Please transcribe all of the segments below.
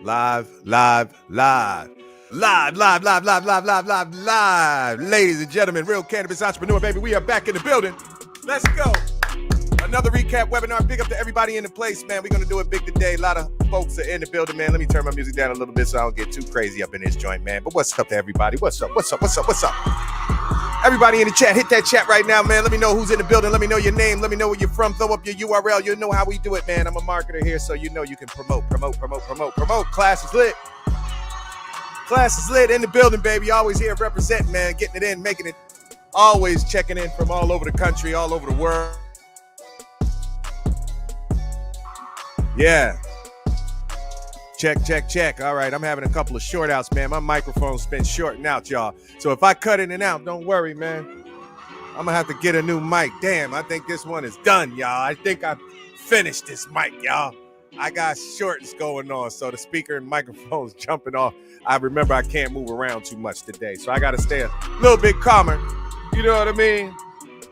Live. Ladies and gentlemen, Real Cannabis Entrepreneur, baby, we are back in the building. Let's go. Another recap webinar. Big up to everybody in the place, man. We're going to do it big today. A lot of folks are in the building, man. Let me turn my music down a little bit so I don't get too crazy up in this joint, man. But what's up to everybody? What's up? Everybody in the chat, hit that chat right now, man. Let me know who's in the building. Let me know your name. Let me know where you're from. Throw up your URL. You know how we do it, man. I'm a marketer here, so you know you can promote. Class is lit. Class is lit in the building, baby. Always here representing, man. Getting it in, making it. Always checking in from all over the country, all over the world. Yeah. Check. All right, I'm having a couple of short outs, man. My microphone's been shorting out, y'all. So if I cut in and out, don't worry, man. I'm gonna have to get a new mic. Damn, I think this one is done, y'all. I think I finished this mic, y'all. I got shorts going on, so the speaker and microphone's jumping off. I remember I can't move around too much today, so I gotta stay a little bit calmer. You know what I mean?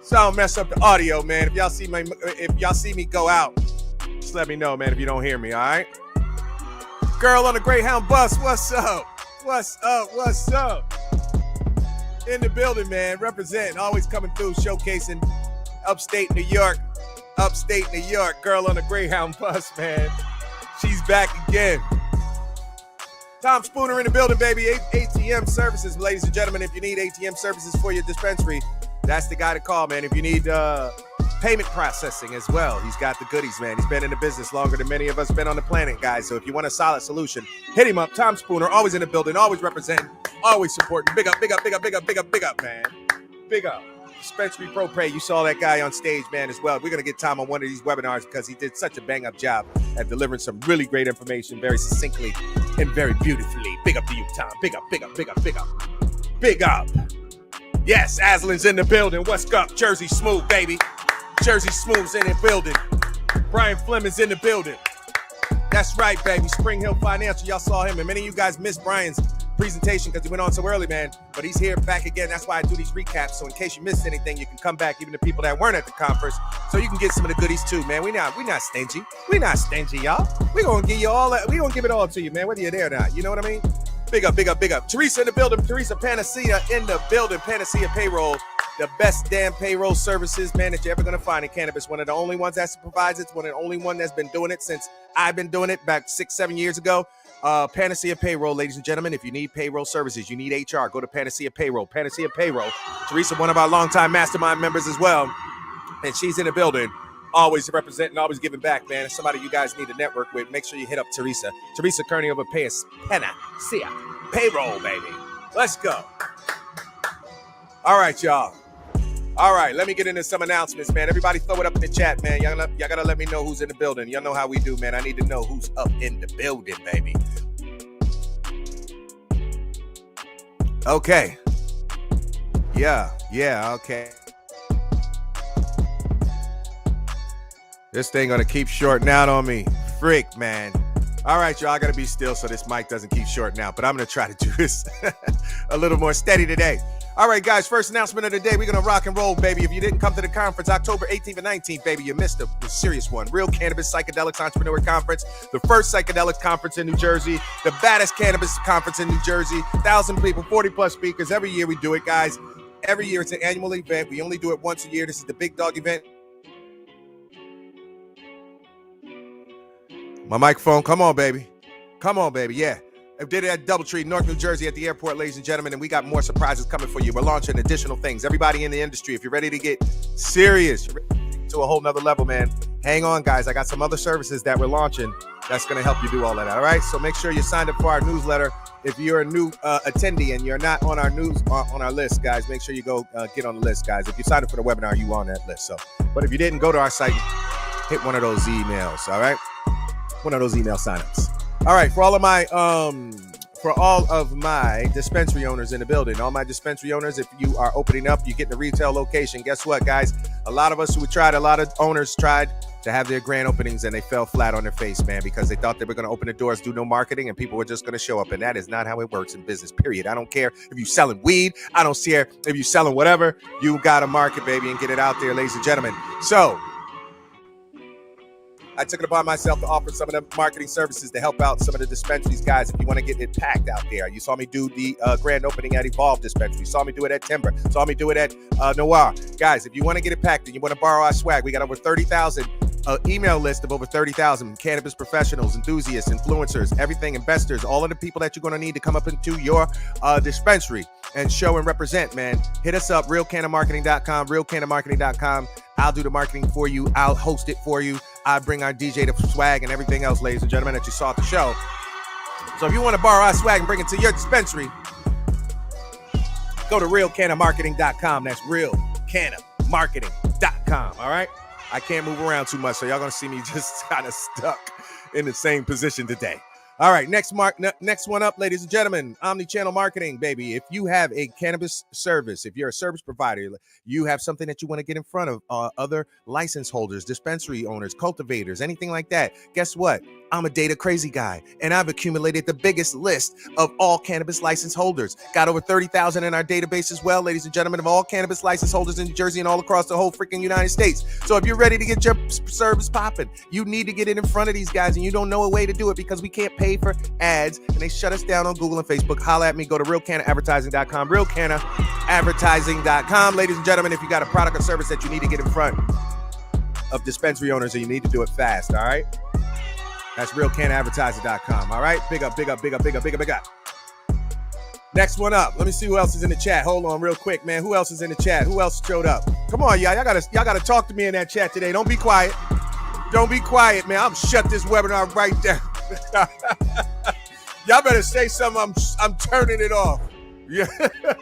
So I don't mess up the audio, man. If y'all see me go out, just let me know, man, if you don't hear me, all right? Girl on the Greyhound bus, what's up? In the building, man, representing, always coming through, showcasing upstate New York. Girl on the Greyhound bus, man. She's back again. Tom Spooner in the building, baby. ATM services, ladies and gentlemen. If you need ATM services for your dispensary, that's the guy to call, man. If you need payment processing as well, he's got the goodies, man. He's been in the business longer than many of us been on the planet, guys. So if you want a solid solution, hit him up. Tom Spooner, always in the building, always representing, always supporting. Big up, man. Big up. Dispensary Pro Pay, you saw that guy on stage, man, as well. We're going to get Tom on one of these webinars because he did such a bang-up job at delivering some really great information very succinctly and very beautifully. Big up to you, Tom. Big up. Yes, Aslan's in the building. What's up? Jersey Smooth, baby. Jersey Smooth's in the building. Brian Fleming's in the building. That's right, baby. Spring Hill Financial, y'all saw him. And many of you guys missed Brian's presentation because he went on so early, man. But he's here back again. That's why I do these recaps. So in case you missed anything, you can come back, even the people that weren't at the conference, so you can get some of the goodies too, man. We're not stingy. We're not stingy, y'all. We're going to give you all that. We're going to give it all to you, man, whether you're there or not. You know what I mean? Big up. Teresa in the building. Teresa Panacea in the building. Panacea Payroll. The best damn payroll services, man, that you're ever going to find in cannabis. One of the only ones that provides it. One of the only one that's been doing it since I've been doing it back 6-7 years ago. Panacea Payroll, ladies and gentlemen. If you need payroll services, you need HR, go to Panacea Payroll. Panacea Payroll. Teresa, one of our longtime mastermind members as well. And she's in the building. Always representing, always giving back, man. If somebody you guys need to network with, make sure you hit up Teresa. Teresa Kearney over Panacea Payroll, baby. Let's go. All right, y'all. All right, let me get into some announcements, man. Everybody throw it up in the chat, man. Y'all got to let me know who's in the building. Y'all know how we do, man. I need to know who's up in the building, baby. Okay. Yeah, okay. This thing going to keep shorting out on me. Frick, man. All right, y'all, I got to be still so this mic doesn't keep shorting out. But I'm going to try to do this a little more steady today. All right, guys, first announcement of the day. We're going to rock and roll, baby. If you didn't come to the conference, October 18th and 19th, baby, you missed a serious one. Real Cannabis Psychedelics Entrepreneur Conference, the first psychedelics conference in New Jersey, the baddest cannabis conference in New Jersey, 1,000 people, 40-plus speakers. Every year we do it, guys. Every year it's an annual event. We only do it once a year. This is the big dog event. My microphone, come on, baby. Yeah. I did it at Doubletree, Newark, New Jersey at the airport, ladies and gentlemen, and we got more surprises coming for you. We're launching additional things. Everybody in the industry, if you're ready to get serious to a whole nother level, man, hang on, guys. I got some other services that we're launching that's going to help you do all of that, all right? So make sure you signed up for our newsletter. If you're a new attendee and you're not on our on our list, guys, make sure you go get on the list, guys. If you signed up for the webinar, you on that list. But if you didn't, go to our site, hit one of those emails, all right? One of those email signups. All right, for all of my dispensary owners in the building, all my dispensary owners, if you are opening up, you get the retail location. Guess what, guys? A lot of owners tried to have their grand openings and they fell flat on their face, man, because they thought they were going to open the doors, do no marketing, and people were just going to show up. And that is not how it works in business, period. I don't care if you're selling weed. I don't care if you're selling whatever. You got to market, baby, and get it out there, ladies and gentlemen. So I took it upon myself to offer some of the marketing services to help out some of the dispensaries, guys. If you want to get it packed out there, you saw me do the grand opening at Evolve Dispensary. You saw me do it at Timber. Saw me do it at Noir. Guys, if you want to get it packed and you want to borrow our swag, we got over 30,000 email list of over 30,000 cannabis professionals, enthusiasts, influencers, everything, investors, all of the people that you're going to need to come up into your dispensary and show and represent, man. Hit us up, realcannamarketing.com, realcannamarketing.com. I'll do the marketing for you. I'll host it for you. I bring our DJ to swag and everything else, ladies and gentlemen, that you saw at the show. So if you want to borrow our swag and bring it to your dispensary, go to realcannamarketing.com. That's realcannamarketing.com. All right? I can't move around too much, so y'all going to see me just kind of stuck in the same position today. All right, next one up, ladies and gentlemen, omni-channel marketing, baby. If you have a cannabis service, if you're a service provider, you have something that you want to get in front of other license holders, dispensary owners, cultivators, anything like that. Guess what? I'm a data crazy guy, and I've accumulated the biggest list of all cannabis license holders. Got over 30,000 in our database as well, ladies and gentlemen, of all cannabis license holders in New Jersey and all across the whole freaking United States. So if you're ready to get your service popping, you need to get it in front of these guys, and you don't know a way to do it because we can't pay for ads, and they shut us down on Google and Facebook. Holla at me. Go to realcannaadvertising.com, realcannaadvertising.com. Ladies and gentlemen, if you got a product or service that you need to get in front of dispensary owners, and you need to do it fast, all right? That's realcannaadvertising.com. All right? Big up, big up, big up, big up, big up, big up. Next one up. Let me see who else is in the chat. Hold on real quick, man. Who else is in the chat? Who else showed up? Come on, y'all. Y'all gotta talk to me in that chat today. Don't be quiet. Don't be quiet, man. I'm shut this webinar right down. Y'all better say something. I'm turning it off. Yeah.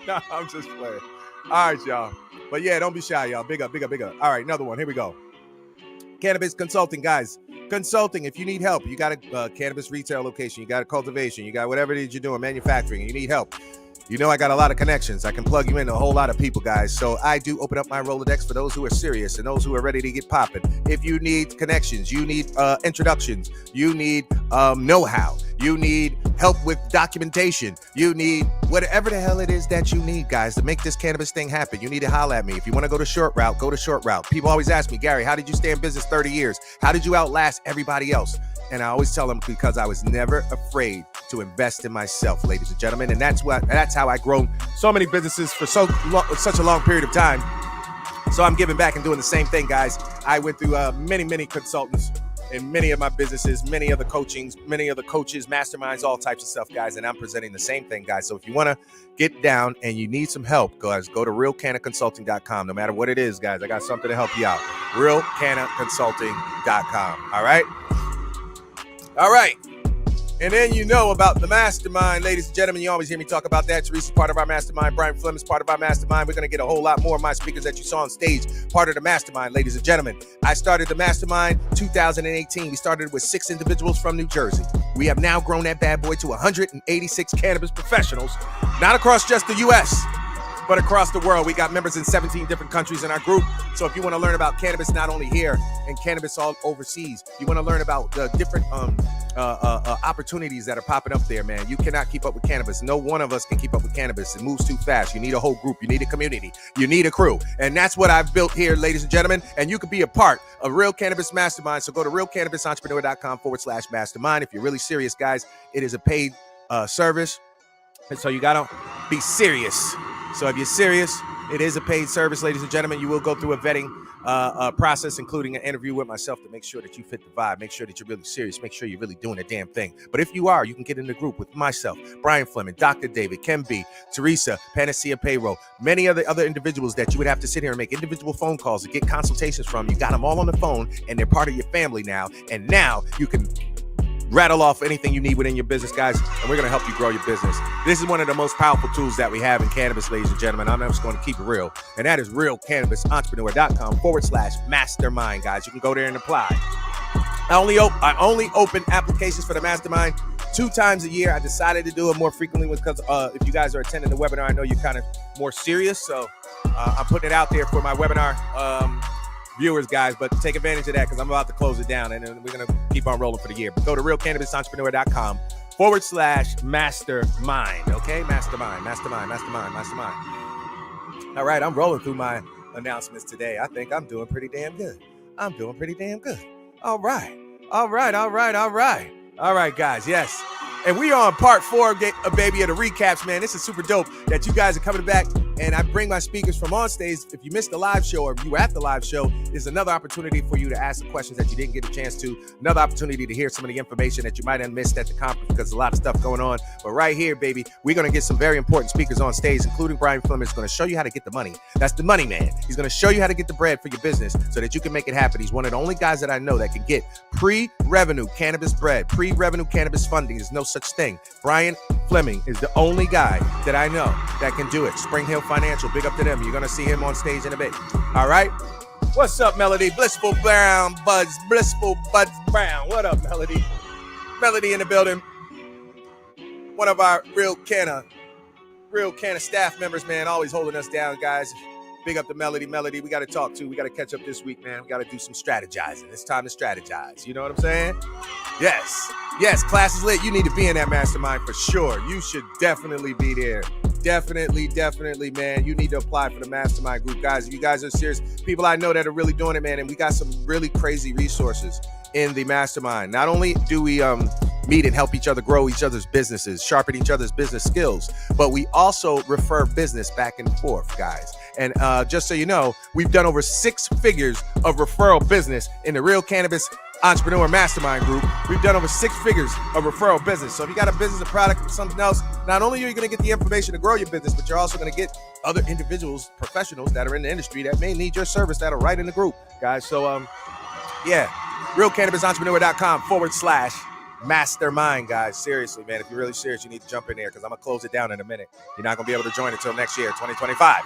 No, I'm just playing. All right, y'all. But yeah, don't be shy, y'all. Big up, big up, big up. All right, another one. Here we go. Cannabis consulting, guys. Consulting, if you need help, you got a cannabis retail location, you got a cultivation, you got whatever it is you're doing, manufacturing, and you need help. You know I got a lot of connections. I can plug you in a whole lot of people, guys. So I do open up my Rolodex for those who are serious and those who are ready to get popping. If you need connections, you need introductions, you need know-how, you need help with documentation, you need whatever the hell it is that you need, guys, to make this cannabis thing happen. You need to holler at me. If you want to go to short route, go to short route. People always ask me, Gary, how did you stay in business 30 years? How did you outlast everybody else? And I always tell them because I was never afraid to invest in myself, ladies and gentlemen. And that's how I grown so many businesses for such a long period of time. So I'm giving back and doing the same thing, guys. I went through many consultants in many of my businesses, many of the coachings, many of the coaches, masterminds, all types of stuff, guys. And I'm presenting the same thing, guys. So if you want to get down and you need some help, guys, go to realcannaconsulting.com. No matter what it is, guys, I got something to help you out. realcannaconsulting.com. All right. All right. And then you know about the mastermind, ladies and gentlemen. You always hear me talk about that. Teresa's part of our mastermind. Brian Fleming is part of our mastermind. We're going to get a whole lot more of my speakers that you saw on stage, part of the mastermind, ladies and gentlemen. I started the mastermind 2018. We started with 6 individuals from New Jersey. We have now grown that bad boy to 186 cannabis professionals, not across just the U.S., but across the world. We got members in 17 different countries in our group. So if you want to learn about cannabis, not only here and cannabis all overseas, you want to learn about the different opportunities that are popping up there, man. You cannot keep up with cannabis. No one of us can keep up with cannabis. It moves too fast. You need a whole group. You need a community. You need a crew. And that's what I've built here, ladies and gentlemen. And you can be a part of Real Cannabis Mastermind. So go to realcannabisentrepreneur.com/mastermind. If you're really serious, guys, it is a paid service. And so you got to be serious. So if you're serious, it is a paid service, ladies and gentlemen. You will go through a vetting process, including an interview with myself to make sure that you fit the vibe, make sure that you're really serious, make sure you're really doing a damn thing. But if you are, you can get in the group with myself, Brian Fleming, Dr. David, Ken B, Teresa, Panacea Payroll, many other individuals that you would have to sit here and make individual phone calls to get consultations from. You got them all on the phone, and they're part of your family now. And now you can rattle off anything you need within your business, guys, and we're going to help you grow your business. This is one of the most powerful tools that we have in cannabis, ladies and gentlemen. I'm just going to keep it real, and that is realcannabisentrepreneur.com/mastermind, guys. You can go there and apply. I only open applications for the mastermind 2 times a year. I decided to do it more frequently because if you guys are attending the webinar, I know you're kind of more serious, so I'm putting it out there for my webinar viewers, guys, but take advantage of that because I'm about to close it down, and then we're going to keep on rolling for the year. But go to realcannabisentrepreneur.com/mastermind. Okay, mastermind. All right, I'm rolling through my announcements today. I think I'm doing pretty damn good. All right. All right, guys. Yes. And we are on part 4, baby, of the recaps, man. This is super dope that you guys are coming back. And I bring my speakers from on stage. If you missed the live show or if you were at the live show, there's another opportunity for you to ask the questions that you didn't get a chance to. Another opportunity to hear some of the information that you might have missed at the conference because there's a lot of stuff going on. But right here, baby, we're going to get some very important speakers on stage, including Brian Fleming. He's going to show you how to get the money. That's the money man. He's going to show you how to get the bread for your business so that you can make it happen. He's one of the only guys that I know that can get pre-revenue cannabis bread, pre-revenue cannabis funding. There's no such thing. Brian Fleming is the only guy that I know that can do it. Spring Hill Financial, big up to them. You're going to see him on stage in a bit. All right? What's up, Melody? Blissful Buds Brown. What up, Melody? Melody in the building. One of our Real Canna staff members, man, always holding us down, guys. Big up to Melody. Melody, we got to talk to. We got to catch up this week, man. We got to do some strategizing. It's time to strategize. You know what I'm saying? Yes. Yes, class is lit. You need to be in that mastermind for sure. You should definitely be there. Definitely, man. You need to apply for the mastermind group, guys. If you guys are serious, people I know that are really doing it, man, and we got some really crazy resources in the mastermind. Not only do we meet and help each other grow each other's businesses, sharpen each other's business skills, but we also refer business back and forth, guys. And just so you know, we've done over 6 figures of referral business in the Real Cannabis Entrepreneur Mastermind Group. We've done over 6 figures of referral business. So if you got a business, a product, or something else, not only are you going to get the information to grow your business, but you're also going to get other individuals, professionals that are in the industry that may need your service that are right in the group, guys. So, yeah, realcannabisentrepreneur.com/mastermind, guys. Seriously, man, if you're really serious, you need to jump in there because I'm going to close it down in a minute. You're not going to be able to join until next year, 2025.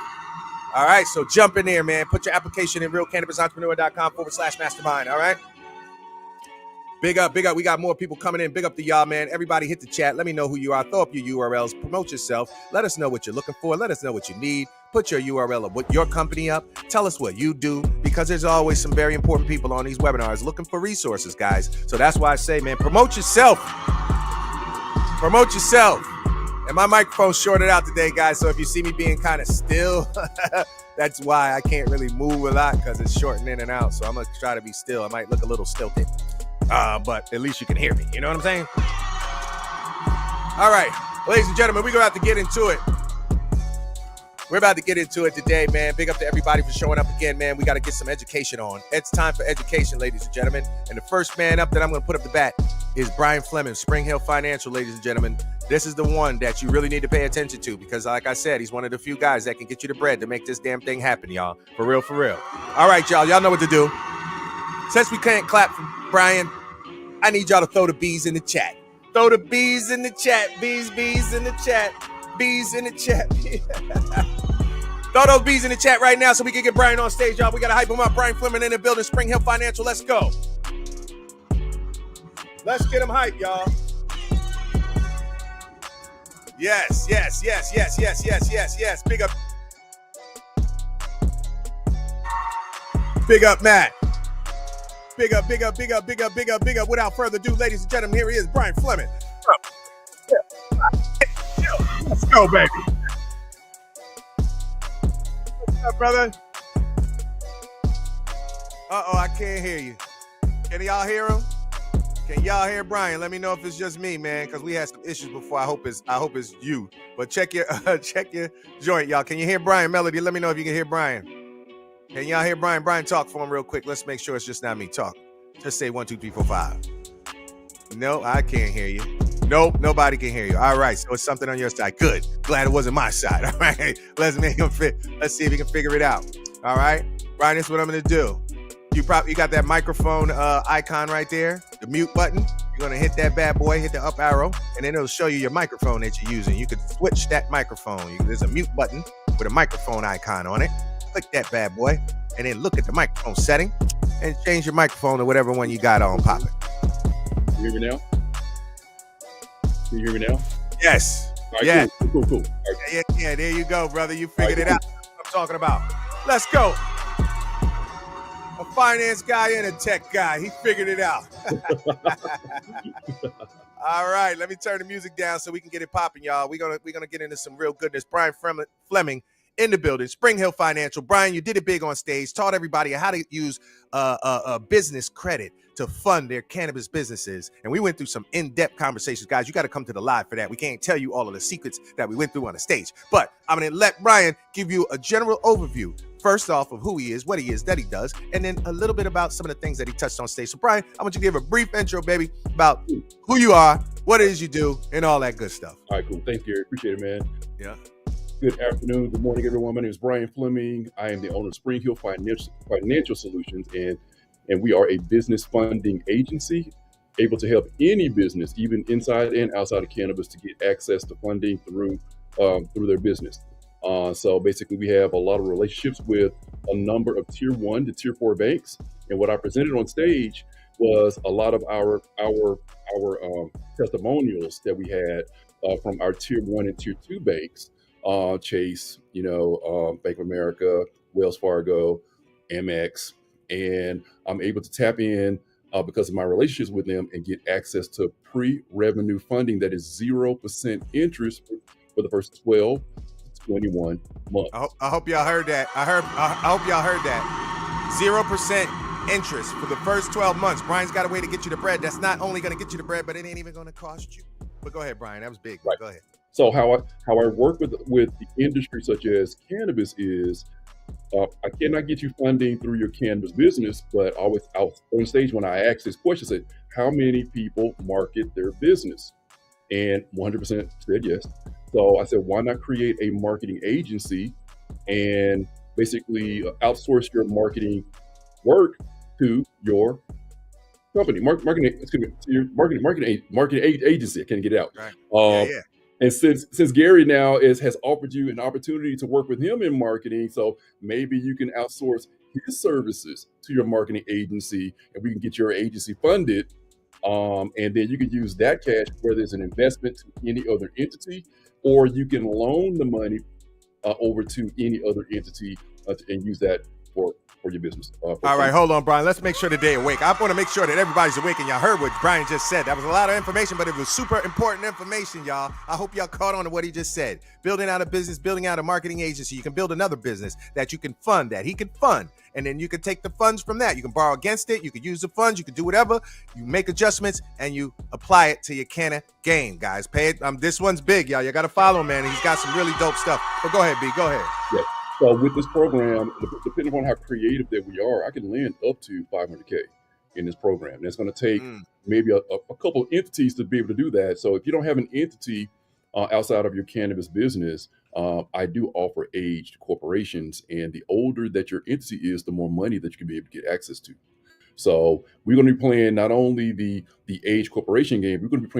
All right, so jump in there, man. Put your application in realcannabisentrepreneur.com/mastermind, all right? Big up. We got more people coming in. Big up to y'all, man. Everybody hit the chat. Let me know who you are. Throw up your URLs. Promote yourself. Let us know what you're looking for. Let us know what you need. Put your URL of what your company up. Tell us what you do because there's always some very important people on these webinars looking for resources, guys. So that's why I say, man, promote yourself. Promote yourself. And my microphone's shorted out today, guys. So if you see me being kind of still, that's why I can't really move a lot because it's shorting in and out. So I'm going to try to be still. I might look a little stilted. But at least you can hear me. You know what I'm saying? All right, ladies and gentlemen, we're going to have to get into it. We're about to get into it today, man. Big up to everybody for showing up again, man. We got to get some education on. It's time for education, ladies and gentlemen. And the first man up that I'm going to put up the bat is Brian Fleming, Spring Hill Financial, ladies and gentlemen. This is the one that you really need to pay attention to because, like I said, he's one of the few guys that can get you the bread to make this damn thing happen, y'all. For real, for real. All right, y'all. Y'all know what to do. Since we can't clap for Brian, I need y'all to throw the bees in the chat. Throw the bees in the chat. Bees in the chat. Bees in the chat. Throw those bees in the chat right now so we can get Brian on stage, y'all. We got to hype him up. Brian Fleming in the building. Spring Hill Financial. Let's go. Let's get him hyped, y'all. Yes. Big up. Big up, Matt. Big up. Without further ado, ladies and gentlemen, here he is, Brian Fleming. Let's go, baby. What's up, brother? Uh-oh, I can't hear you. Can y'all hear him? Can y'all hear Brian? Let me know if it's just me, man, because we had some issues before. I hope it's you. But check your joint, y'all. Can you hear Brian? Melody, let me know if you can hear Brian. Can y'all hear Brian? Brian, talk for him real quick. Let's make sure it's just not me. Talk. Just say 1, 2, 3, 4, 5. No, I can't hear you. Nope, nobody can hear you. All right, so it's something on your side. Good. Glad it wasn't my side. All right, let's make him fit. Let's see if we can figure it out. All right, Brian, this is what I'm gonna do. You got that microphone icon right there, the mute button. You're gonna hit that bad boy, hit the up arrow, and then it'll show you your microphone that you're using. You could switch that microphone. There's a mute button with a microphone icon on it. Click that bad boy, and then look at the microphone setting, and change your microphone to whatever one you got on popping. You hear me now? Can you hear me now? Yes. Right, yeah. Cool. Okay. Yeah, there you go, brother. You figured it out. That's what I'm talking about. Let's go. A finance guy and a tech guy. He figured it out. All right, let me turn the music down so we can get it popping, y'all. We're gonna get into some real goodness. Brian Fleming in the building. Spring Hill Financial. Brian, you did it big on stage. Taught everybody how to use a business credit to fund their cannabis businesses. And we went through some in-depth conversations. Guys, you got to come to the live for that. We can't tell you all of the secrets that we went through on the stage. But I'm going to let Brian give you a general overview, first off, of who he is, what he is, that he does, and then a little bit about some of the things that he touched on stage. So, Brian, I want you to give a brief intro, baby, about who you are, what it is you do, and all that good stuff. All right, cool. Thanks, Gary. Appreciate it, man. Yeah. Good afternoon. Good morning, everyone. My name is Brian Fleming. I am the owner of Spring Hill Financial Solutions, and we are a business funding agency able to help any business, even inside and outside of cannabis, to get access to funding through their business. So basically, we have a lot of relationships with a number of tier 1 to tier 4 banks. And what I presented on stage was a lot of our testimonials that we had from our tier 1 and tier 2 banks, Chase, Bank of America, Wells Fargo, Amex, and I'm able to tap in because of my relationships with them and get access to pre-revenue funding that is 0% interest for the first 12 to 21 months. I hope y'all heard that. I hope y'all heard that. 0% interest for the first 12 months. Brian's got a way to get you the bread. That's not only going to get you the bread, but it ain't even going to cost you. But go ahead, Brian. That was big. Right. Go ahead. So how I work with the industry such as cannabis is, I cannot get you funding through your cannabis business, but always out on stage when I asked this question, I said, how many people market their business? And 100% said yes. So I said, why not create a marketing agency and basically outsource your marketing work to your company, marketing agency. I can't get it out. Right. And since Gary now has offered you an opportunity to work with him in marketing, so maybe you can outsource his services to your marketing agency, and we can get your agency funded, and then you can use that cash, whether it's an investment to any other entity, or you can loan the money over to any other entity and use that for your business. All right, hold on, Brian. Let's make sure that they're awake. I want to make sure that everybody's awake and y'all heard what Brian just said. That was a lot of information, but it was super important information, y'all. I hope y'all caught on to what he just said. Building out a business, building out a marketing agency. You can build another business that you can fund, that he can fund, and then you can take the funds from that. You can borrow against it. You can use the funds. You can do whatever. You make adjustments, and you apply it to your Canna game, guys. Pay it. This one's big, y'all. You got to follow him, man. He's got some really dope stuff. But go ahead, B. Go ahead. Yeah. So with this program, depending on how creative that we are, I can lend up to $500K in this program. And it's going to take maybe a couple of entities to be able to do that. So if you don't have an entity outside of your cannabis business, I do offer aged corporations. And the older that your entity is, the more money that you can be able to get access to. So we're going to be playing not only the age corporation game, we're going to be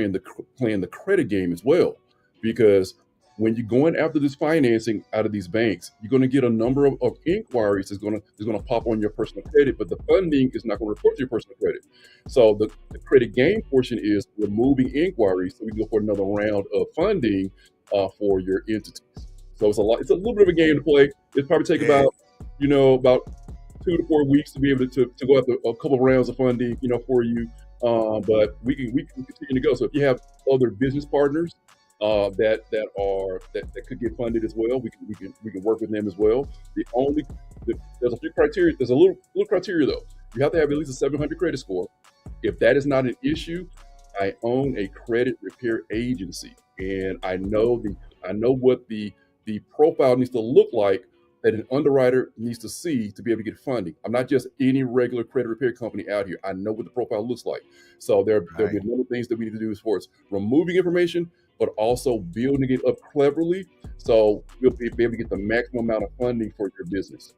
playing the credit game as well, because when you're going after this financing out of these banks, you're going to get a number of inquiries that's going to pop on your personal credit, but the funding is not going to report to your personal credit. So the credit game portion is removing inquiries so we can go for another round of funding for your entities. So it's a little bit of a game to play. It probably take about 2 to 4 weeks to be able to go after a couple of rounds of funding, for you. But we can continue to go. So if you have other business partners that could get funded as well, we can work with them as well. There's a few criteria. There's a little criteria though. You have to have at least a 700 credit score. If that is not an issue, I own a credit repair agency, and I know what the profile needs to look like that an underwriter needs to see to be able to get funding. I'm not just any regular credit repair company out here. I know what the profile looks like. So there'll be a number of things that we need to do as far as removing information, but also building it up cleverly so we'll be able to get the maximum amount of funding for your business.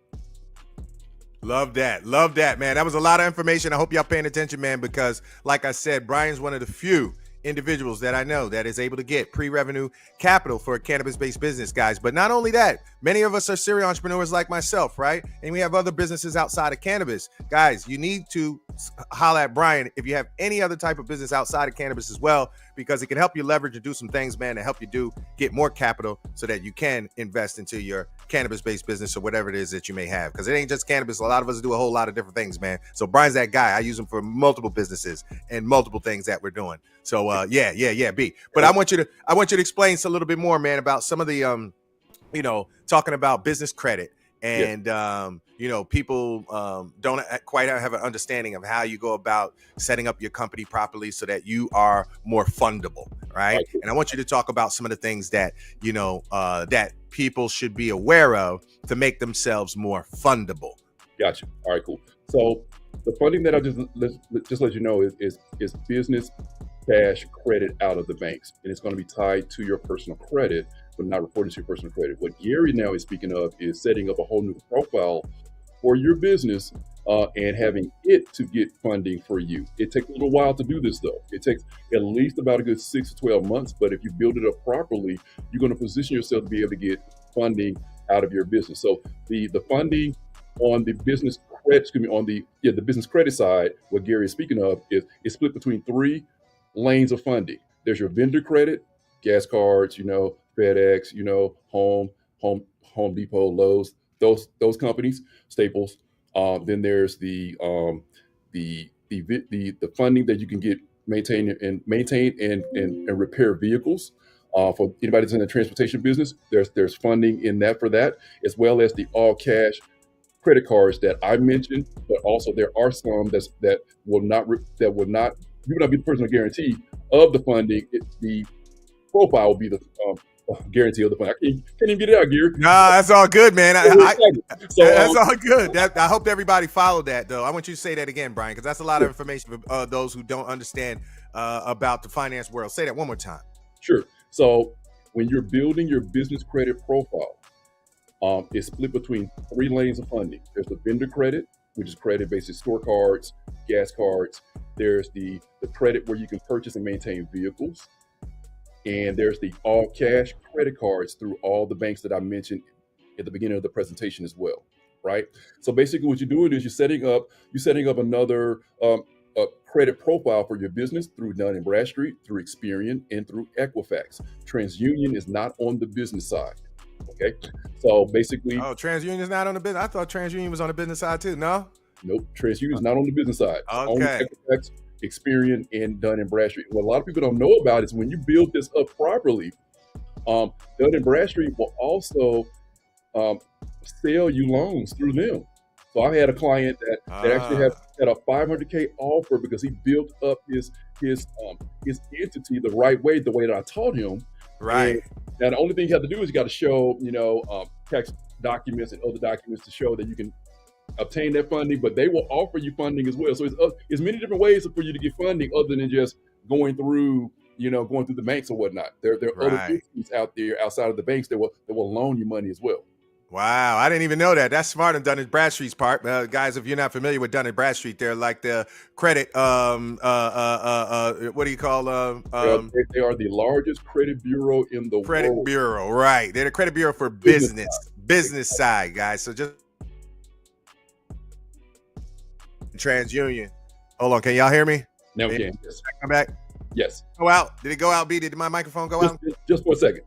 Love that, man. That was a lot of information. I hope y'all paying attention, man, because like I said, Brian's one of the few individuals that I know that is able to get pre-revenue capital for a cannabis-based business, guys. But not only that, many of us are serial entrepreneurs like myself, right? And we have other businesses outside of cannabis. Guys, you need to holler at Brian if you have any other type of business outside of cannabis as well, because it can help you leverage and do some things, man, to help you get more capital so that you can invest into your cannabis-based business or whatever it is that you may have. Because it ain't just cannabis. A lot of us do a whole lot of different things, man. So Brian's that guy. I use him for multiple businesses and multiple things that we're doing. So B. But I want you to explain a little bit more, man, about some of the talking about business credit. Yeah. And people don't quite have an understanding of how you go about setting up your company properly so that you are more fundable, right? Right. And I want you to talk about some of the things that that people should be aware of to make themselves more fundable. Gotcha. All right, cool. So the funding that I just let you know is business cash credit out of the banks, and it's going to be tied to your personal credit, but not reported to your personal credit. What Gary now is speaking of is setting up a whole new profile for your business and having it to get funding for you. It takes a little while to do this, though. It takes at least about a good 6 to 12 months, but if you build it up properly, you're going to position yourself to be able to get funding out of your business. So the funding on the business credit, the business credit side, what Gary is speaking of is split between 3 lanes of funding. There's your vendor credit, gas cards, FedEx, Home Depot, Lowe's, those companies, Staples. Then there's the funding that you can get maintain and repair vehicles. For anybody that's in the transportation business, there's funding in that for that, as well as the all cash credit cards that I mentioned, but also there are some that will not you would not be the personal guarantee of the funding. The profile will be the guarantee of the funding. I can't even get it out, Gary. Nah, that's all good, man. So, that's all good. I hope everybody followed that, though. I want you to say that again, Brian, because that's a lot of information for those who don't understand about the finance world. Say that one more time. Sure. So when you're building your business credit profile, it's split between 3 lanes of funding. There's the vendor credit, which is credit based store cards, gas cards. There's the credit where you can purchase and maintain vehicles. And there's the all cash credit cards through all the banks that I mentioned at the beginning of the presentation as well, right? So basically what you're doing is you're setting up another credit profile for your business through Dun & Bradstreet, through Experian, and through Equifax. TransUnion is not on the business side. Okay, so basically, TransUnion is not on the business. I thought TransUnion was on the business side too. No, nope. TransUnion is not on the business side. Okay, only Equifax, Experian, and Dun & Bradstreet. What a lot of people don't know about is when you build this up properly, Dun & Bradstreet will also sell you loans through them. So I had a client that actually had a $500K offer because he built up his entity the right way, the way that I taught him. Right. And now the only thing you have to do is you got to show, tax documents and other documents to show that you can obtain that funding, but they will offer you funding as well. So it's many different ways for you to get funding other than just going through the banks or whatnot. There are other entities out there outside of the banks that will loan you money as well. Wow, I didn't even know that. That's smart on Dun & Bradstreet's part. Guys, if you're not familiar with Dun & Bradstreet, they're like the credit, what do you call they are the largest credit bureau in the world. Credit bureau, right. They're the credit bureau for business side, guys. So just TransUnion. Hold on, can y'all hear me? Now we can. Yes. Come back? Yes. Go out. Did it go out, B? Did my microphone go out? Just for a second.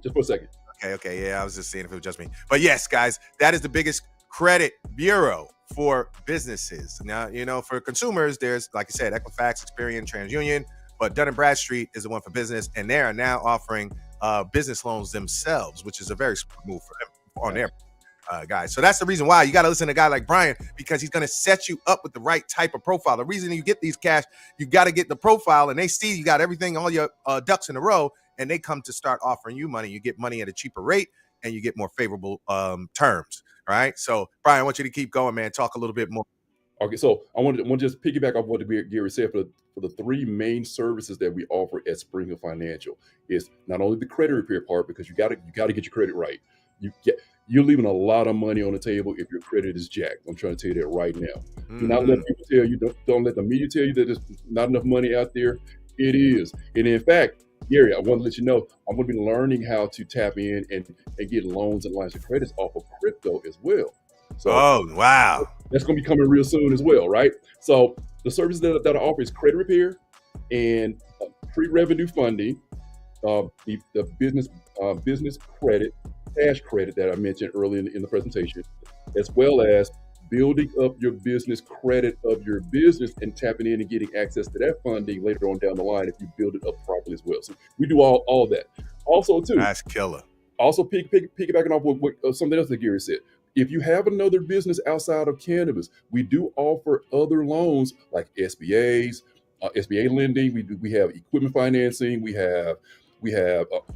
Okay. Yeah, I was just seeing if it was just me. But yes, guys, that is the biggest credit bureau for businesses. Now, for consumers, there's, like I said, Equifax, Experian, TransUnion, but Dun & Bradstreet is the one for business, and they are now offering business loans themselves, which is a very smart move for them on their guys. So that's the reason why you got to listen to a guy like Brian, because he's going to set you up with the right type of profile. The reason you get these cash, you got to get the profile, and they see you got everything, all your ducks in a row, and they come to start offering you money. You get money at a cheaper rate, and you get more favorable terms. Right. So, Brian, I want you to keep going, man. Talk a little bit more. Okay, so I want to just piggyback off what Gary said. For the 3 main services that we offer at Springer Financial is not only the credit repair part, because you got to get your credit right. You're leaving a lot of money on the table if your credit is jacked. I'm trying to tell you that right now. Mm-hmm. Do not let people tell you. Don't let the media tell you that there's not enough money out there. It is, and in fact, Gary, I want to let you know, I'm going to be learning how to tap in and get loans and lines of credits off of crypto as well. So, wow. That's going to be coming real soon as well, right? So the services that I offer is credit repair and pre-revenue funding, the business credit, cash credit that I mentioned earlier in the presentation, as well as building up your business credit of your business and tapping in and getting access to that funding later on down the line if you build it up properly as well. So we do all that. Also, too, that's killer. Also, piggybacking off what something else that Gary said. If you have another business outside of cannabis, we do offer other loans like SBAs, SBA lending. We have equipment financing. We have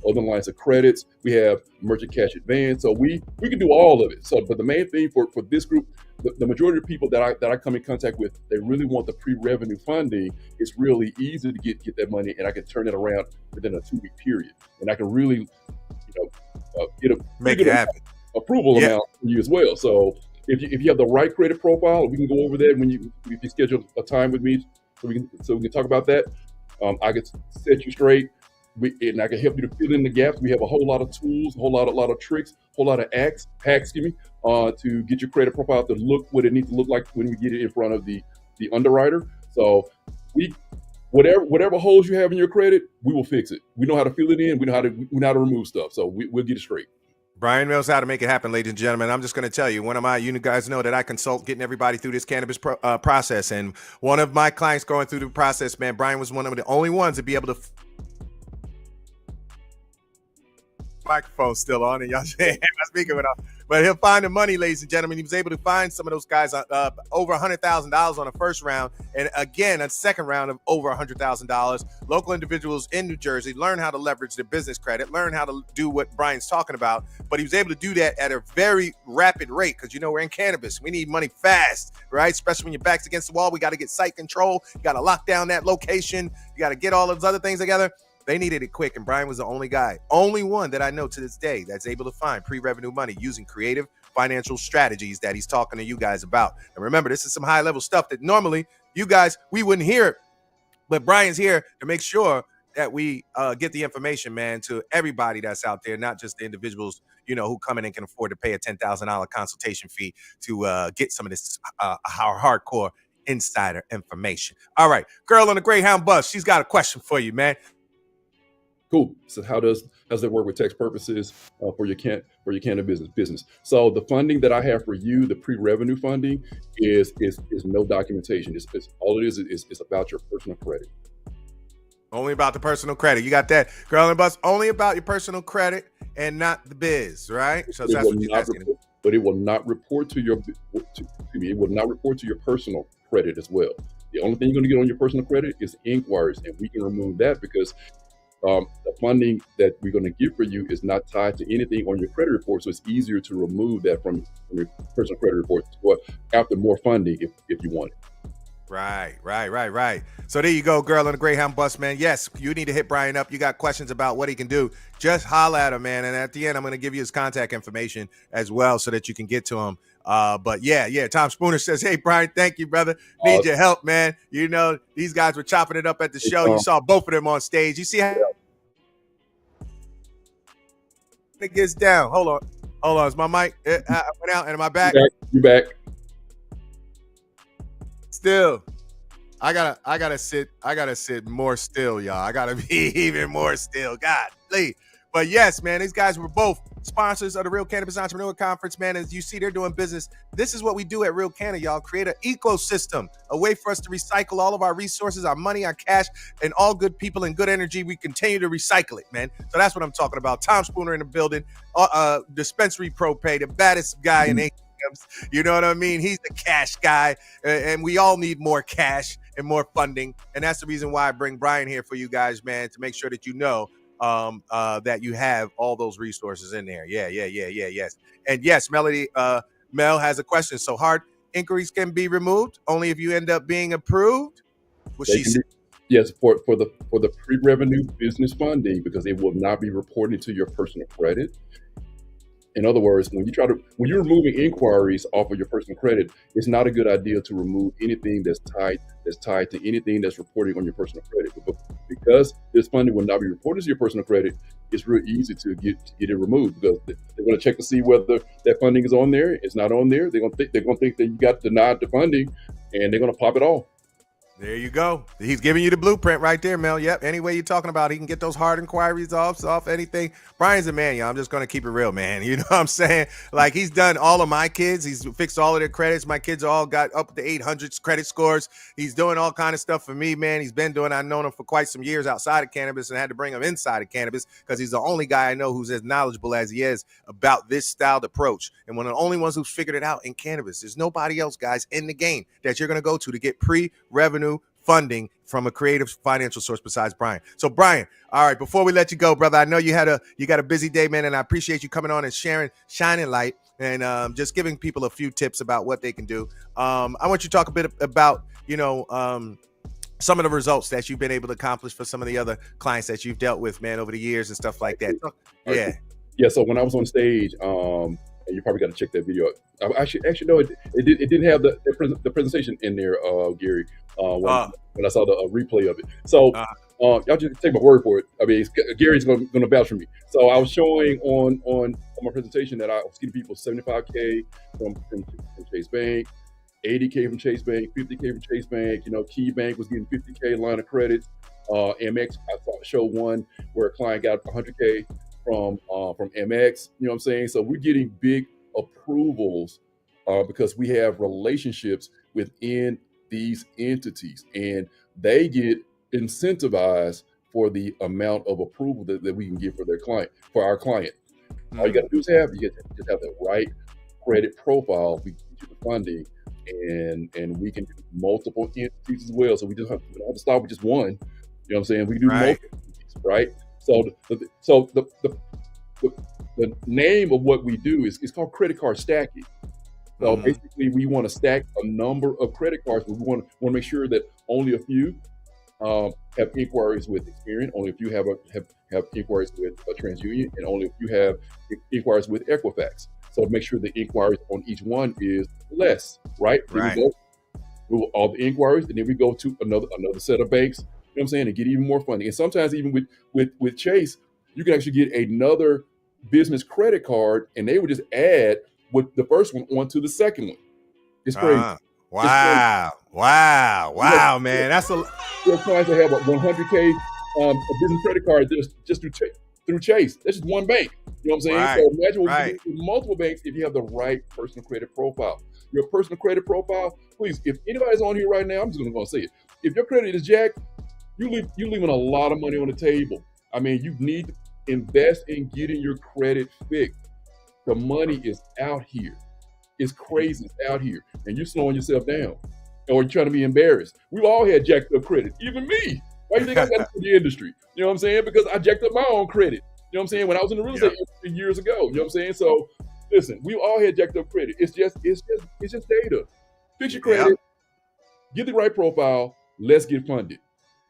other lines of credits. We have merchant cash advance. So we can do all of it. So, but the main thing for this group, the majority of people that I come in contact with, they really want the pre-revenue funding. It's really easy to get that money, and I can turn it around within a 2-week period, and I can really, get a make it happen. Approval amount for you as well. So if you have the right credit profile, we can go over that if you schedule a time with me, so we can talk about that. I can set you straight, and I can help you to fill in the gaps. We have a whole lot of tools, a lot of tricks, a whole lot of hacks, to get your credit profile to look what it needs to look like when we get it in front of the underwriter. So whatever holes you have in your credit, we will fix it. We know how to fill it in. We know how to remove stuff. So we'll get it straight. Brian knows how to make it happen, ladies and gentlemen. I'm just going to tell you, you guys know that I consult getting everybody through this cannabis process. And one of my clients going through the process, man, Brian was one of the only ones to be able to. Microphone still on, and y'all saying my speaker went off. But he'll find the money, ladies and gentlemen. He was able to find some of those guys over $100,000 on the first round, and again a second round of over $100,000. Local individuals in New Jersey learn how to leverage their business credit, learn how to do what Brian's talking about. But he was able to do that at a very rapid rate because we're in cannabis. We need money fast, right? Especially when your back's against the wall. We got to get site control. You got to lock down that location. You got to get all those other things together. They needed it quick, and Brian was the only one that I know to this day that's able to find pre-revenue money using creative financial strategies that he's talking to you guys about. And remember, this is some high-level stuff that normally you guys, we wouldn't hear it, but Brian's here to make sure that we get the information, man, to everybody that's out there, not just the individuals, who come in and can afford to pay a $10,000 consultation fee to get some of this hardcore insider information. All right, girl on the Greyhound bus, she's got a question for you, man. Cool. So how does that work with tax purposes for your cannabis business? So the funding that I have for you, the pre-revenue funding, is no documentation. It's all it is about your personal credit. Only about the personal credit. You got that, girl on the bus? Only about your personal credit and not the biz, right? So that's what you're asking. But it will not report to your. It will not report to your personal credit as well. The only thing you're going to get on your personal credit is inquiries, and we can remove that because the funding that we're going to give for you is not tied to anything on your credit report, so it's easier to remove that from your personal credit report after more funding if you want it. Right. So there you go, girl on the Greyhound bus, man. Yes, you need to hit Brian up. You got questions about what he can do, just holla at him, man. And at the end, I'm going to give you his contact information as well so that you can get to him. But yeah, Tom Spooner says, hey, Brian, thank you, brother. Need your help, man. These guys were chopping it up at the show. You saw both of them on stage. You see how it gets down. Hold on. Is my mic went out? And am I back? You back. Still, I gotta sit more still, y'all. I gotta be even more still. Golly. But yes, man, these guys were both sponsors of the Real Cannabis Entrepreneur Conference, man. As you see, they're doing business. This is what we do at Real Canna, y'all. Create an ecosystem, a way for us to recycle all of our resources, our money, our cash, and all good people and good energy. We continue to recycle it, man. So that's what I'm talking about. Tom Spooner in the building, Dispensary Pro Pay, the baddest guy in ATMs. You know what I mean? He's the cash guy, and we all need more cash and more funding. And that's the reason why I bring Brian here for you guys, man, to make sure that you know that you have all those resources in there. Yes. And yes, Mel has a question. So hard inquiries can be removed only if you end up being approved. Yes, for the pre-revenue business funding, because it will not be reported to your personal credit. In other words, when you're removing inquiries off of your personal credit, it's not a good idea to remove anything that's tied to anything that's reporting on your personal credit. But because this funding will not be reported to your personal credit, it's real easy to get it removed, because they're going to check to see whether that funding is on there. It's not on there. They're going to think that you got denied the funding, and they're going to pop it off. There you go. He's giving you the blueprint right there, Mel. Yep. Any way you're talking about, he can get those hard inquiries off anything. Brian's a man, y'all. I'm just going to keep it real, man. You know what I'm saying? Like, he's done all of my kids. He's fixed all of their credits. My kids all got up to 800 credit scores. He's doing all kind of stuff for me, man. He's been doing, I've known him for quite some years outside of cannabis and had to bring him inside of cannabis because he's the only guy I know who's as knowledgeable as he is about this styled approach. And one of the only ones who's figured it out in cannabis. There's nobody else, guys, in the game that you're going to go to get pre-revenue funding from a creative financial source besides Brian. So Brian, all right, before we let you go, brother, I know you got a busy day, man, and I appreciate you coming on and shining light and just giving people a few tips about what they can do. I want you to talk a bit about, some of the results that you've been able to accomplish for some of the other clients that you've dealt with, man, over the years and stuff like that. Yeah. Yeah. So when I was on stage, and you probably got to check that video out. I actually no, it didn't have the presentation in there, Gary. When I saw the replay of it, so y'all just take my word for it. I mean, Gary's going to vouch for me. So I was showing on my presentation that I was giving people $75K from Chase Bank, $80K from Chase Bank, $50K from Chase Bank. Key Bank was getting $50K line of credits. MX, I showed one where a client got $100K from MX. You know what I'm saying? So we're getting big approvals because we have relationships within these entities, and they get incentivized for the amount of approval that we can give for our client. All you got to do is just have the right credit profile. We can get you the funding, and we can do multiple entities as well. So we don't have to start with just one. You know what I'm saying? We can do multiple entities, right? So the name of what we do is called credit card stacking. So basically, we want to stack a number of credit cards, but we want to make sure that only a few have inquiries with Experian, only a few have inquiries with TransUnion, and only a few have inquiries with Equifax. So make sure the inquiries on each one is less, right? Then we go through all the inquiries, and then we go to another set of banks. You know what I'm saying? And get even more funding. And sometimes even with Chase, you can actually get another business credit card, and they would just add with the first one onto the second one. It's crazy. Wow, man. That's a. There are clients that have a $100K a business credit card just through Chase. That's just one bank. You know what I'm saying? Right. So imagine what you can do with multiple banks if you have the right personal credit profile. Your personal credit profile, please, if anybody's on here right now, I'm just going to say it. If your credit is jacked, you're leaving a lot of money on the table. I mean, you need to invest in getting your credit fixed. The money is out here. It's crazy. It's out here. And you're slowing yourself down. Or you're trying to be embarrassed. We've all had jacked up credit. Even me. Why do you think I got into the industry? You know what I'm saying? Because I jacked up my own credit. You know what I'm saying? When I was in the real estate industry years ago. You know what I'm saying? So listen, we all had jacked up credit. It's just data. Fix your credit. Get the right profile. Let's get funded.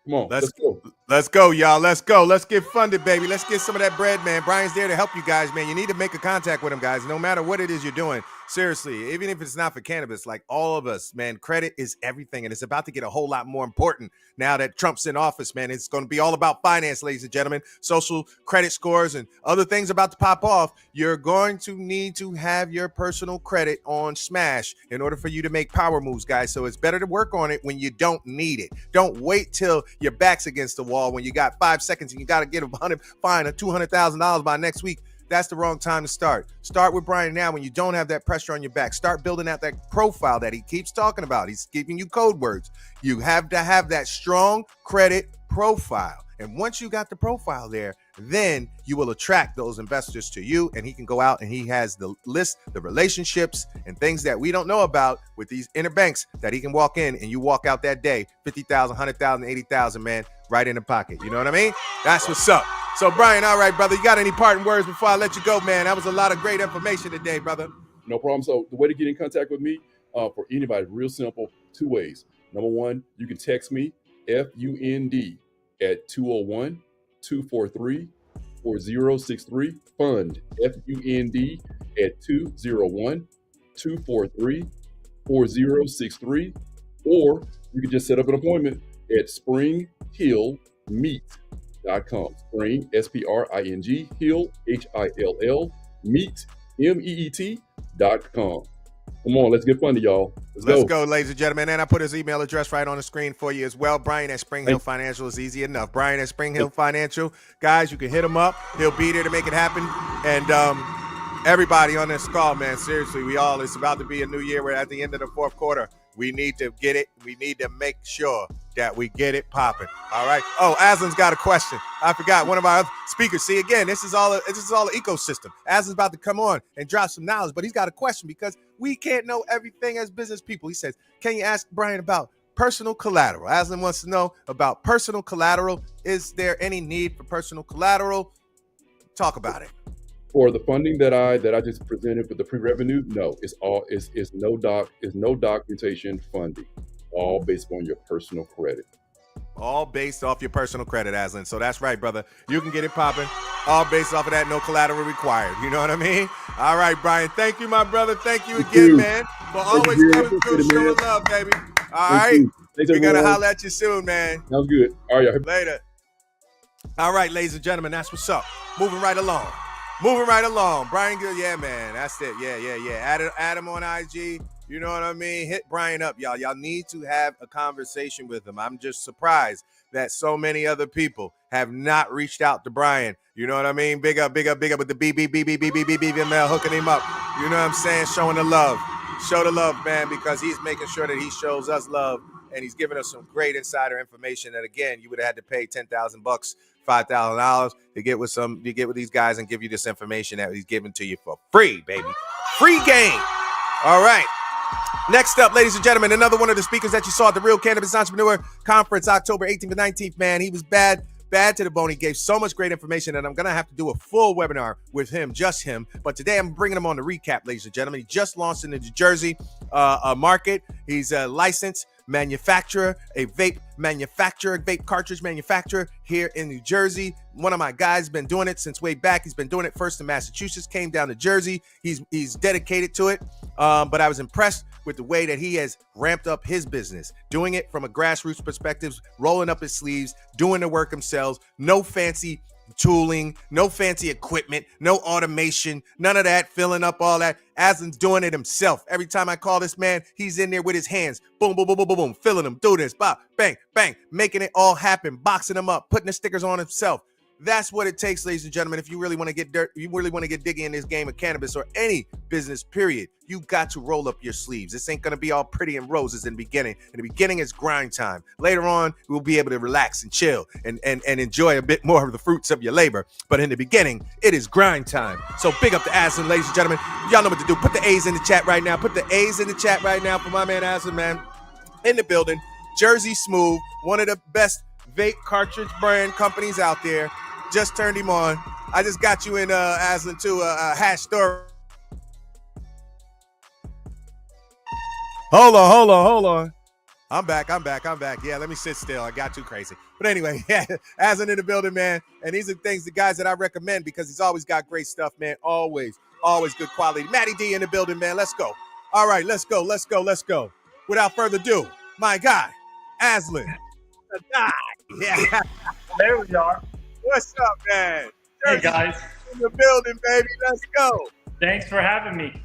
Come on, let's go. Let's go, y'all. Let's go. Let's get funded, baby. Let's get some of that bread, man. Brian's there to help you guys, man. You need to make a contact with him, guys. No matter what it is you're doing. Seriously, even if it's not for cannabis, like all of us, man, credit is everything. And it's about to get a whole lot more important now that Trump's in office, man. It's going to be all about finance, ladies and gentlemen. Social credit scores and other things about to pop off. You're going to need to have your personal credit on smash in order for you to make power moves, guys. So it's better to work on it when you don't need it. Don't wait till your back's against the wall when you got 5 seconds and you got to get a fine of $200,000 by next week. That's the wrong time to start. Start with Brian now when you don't have that pressure on your back. Start building out that profile that he keeps talking about. He's giving you code words. You have to have that strong credit profile. And once you got the profile there, then you will attract those investors to you, and he can go out and he has the list, the relationships and things that we don't know about with these inner banks that he can walk in and you walk out that day, 50,000, 100,000, 80,000, man, right in the pocket. You know what I mean? That's what's up. So Brian, all right, brother, you got any parting words before I let you go, man? That was a lot of great information today, brother. No problem. So the way to get in contact with me, for anybody, real simple, 2 ways. Number one, you can text me, FUND, at 201-243-4063. Fund, FUND, at 201-243-4063. Or you can just set up an appointment at springhillmeat.com. Spring, SPRING, Hill, HILL, meat, MEET.com. Come on, let's get funny, y'all. Let's go, ladies and gentlemen. And I put his email address right on the screen for you as well. Brian at Spring Hill Financial is easy enough. Brian at Spring Hill Financial. Guys, you can hit him up. He'll be there to make it happen. And everybody on this call, man, seriously, it's about to be a new year. We're at the end of the fourth quarter. We need to get it. We need to make sure that we get it popping. All right. Oh, Aslan's got a question. I forgot one of our other speakers. See, again, this is all an ecosystem. Aslan's about to come on and drop some knowledge, but he's got a question because we can't know everything as business people. He says, can you ask Brian about personal collateral? Aslan wants to know about personal collateral. Is there any need for personal collateral? Talk about it. For the funding that I just presented for the pre-revenue, no, it's no documentation funding, all based on your personal credit. All based off your personal credit, Aslan. So that's right, brother. You can get it popping. All based off of that, no collateral required. You know what I mean? All right, Brian. Thank you, my brother. Thank you again, man, for always coming through, showing love, baby. All right. We're going to holler at you soon, man. Sounds good. All right. Later. All right, ladies and gentlemen, that's what's up. Moving right along. Brian Gill, yeah, man. That's it. Yeah. Add him on IG. You know what I mean? Hit Brian up, y'all. Y'all need to have a conversation with him. I'm just surprised that so many other people have not reached out to Brian. You know what I mean? Big up with the BBBBBBBBBML hooking him up. You know what I'm saying? Showing the love. Show the love, man, because he's making sure that he shows us love, and he's giving us some great insider information that, again, you would have had to pay $10,000, $5,000 to get with these guys and give you this information that he's giving to you for free, baby. Free game. All right. Next up, ladies and gentlemen, another one of the speakers that you saw at the Real Cannabis Entrepreneur Conference, October 18th and 19th, man. He was bad to the bone. He gave so much great information, and I'm going to have to do a full webinar with him, just him. But today I'm bringing him on the recap, ladies and gentlemen. He just launched in the New Jersey market. He's a licensed manufacturer, a vape cartridge manufacturer here in New Jersey. One of my guys been doing it since way back. He's been doing it first in Massachusetts, came down to Jersey. He's dedicated to it. But I was impressed with the way that he has ramped up his business, doing it from a grassroots perspective, rolling up his sleeves, doing the work himself, no fancy tooling, no fancy equipment, no automation, none of that, filling up all that. Aslan's doing it himself. Every time I call this man, he's in there with his hands, boom, boom, boom, boom, boom, boom, filling them, do this, bop, bang, bang, making it all happen, boxing them up, putting the stickers on himself. That's what it takes, ladies and gentlemen. If you really want to get diggy in this game of cannabis or any business, period, you got to roll up your sleeves. This ain't going to be all pretty and roses in the beginning. In the beginning, it's grind time. Later on, we'll be able to relax and chill and enjoy a bit more of the fruits of your labor. But in the beginning, it is grind time. So big up to Aslan, ladies and gentlemen. Y'all know what to do. Put the A's in the chat right now. Put the A's in the chat right now for my man Aslan, man. In the building. Jersey Smooth, one of the best vape cartridge brand companies out there. Just turned him on. I just got you in Aslan to a hash story. Hold on. I'm back. Yeah, let me sit still. I got too crazy. But anyway, yeah, Aslan in the building, man. And these are the guys that I recommend because he's always got great stuff, man. Always good quality. Matty D in the building, man. Let's go. All right, let's go. Without further ado, my guy, Aslan. Yeah. There we are. What's up, man? Hey, guys. In the building, baby. Let's go. Thanks for having me.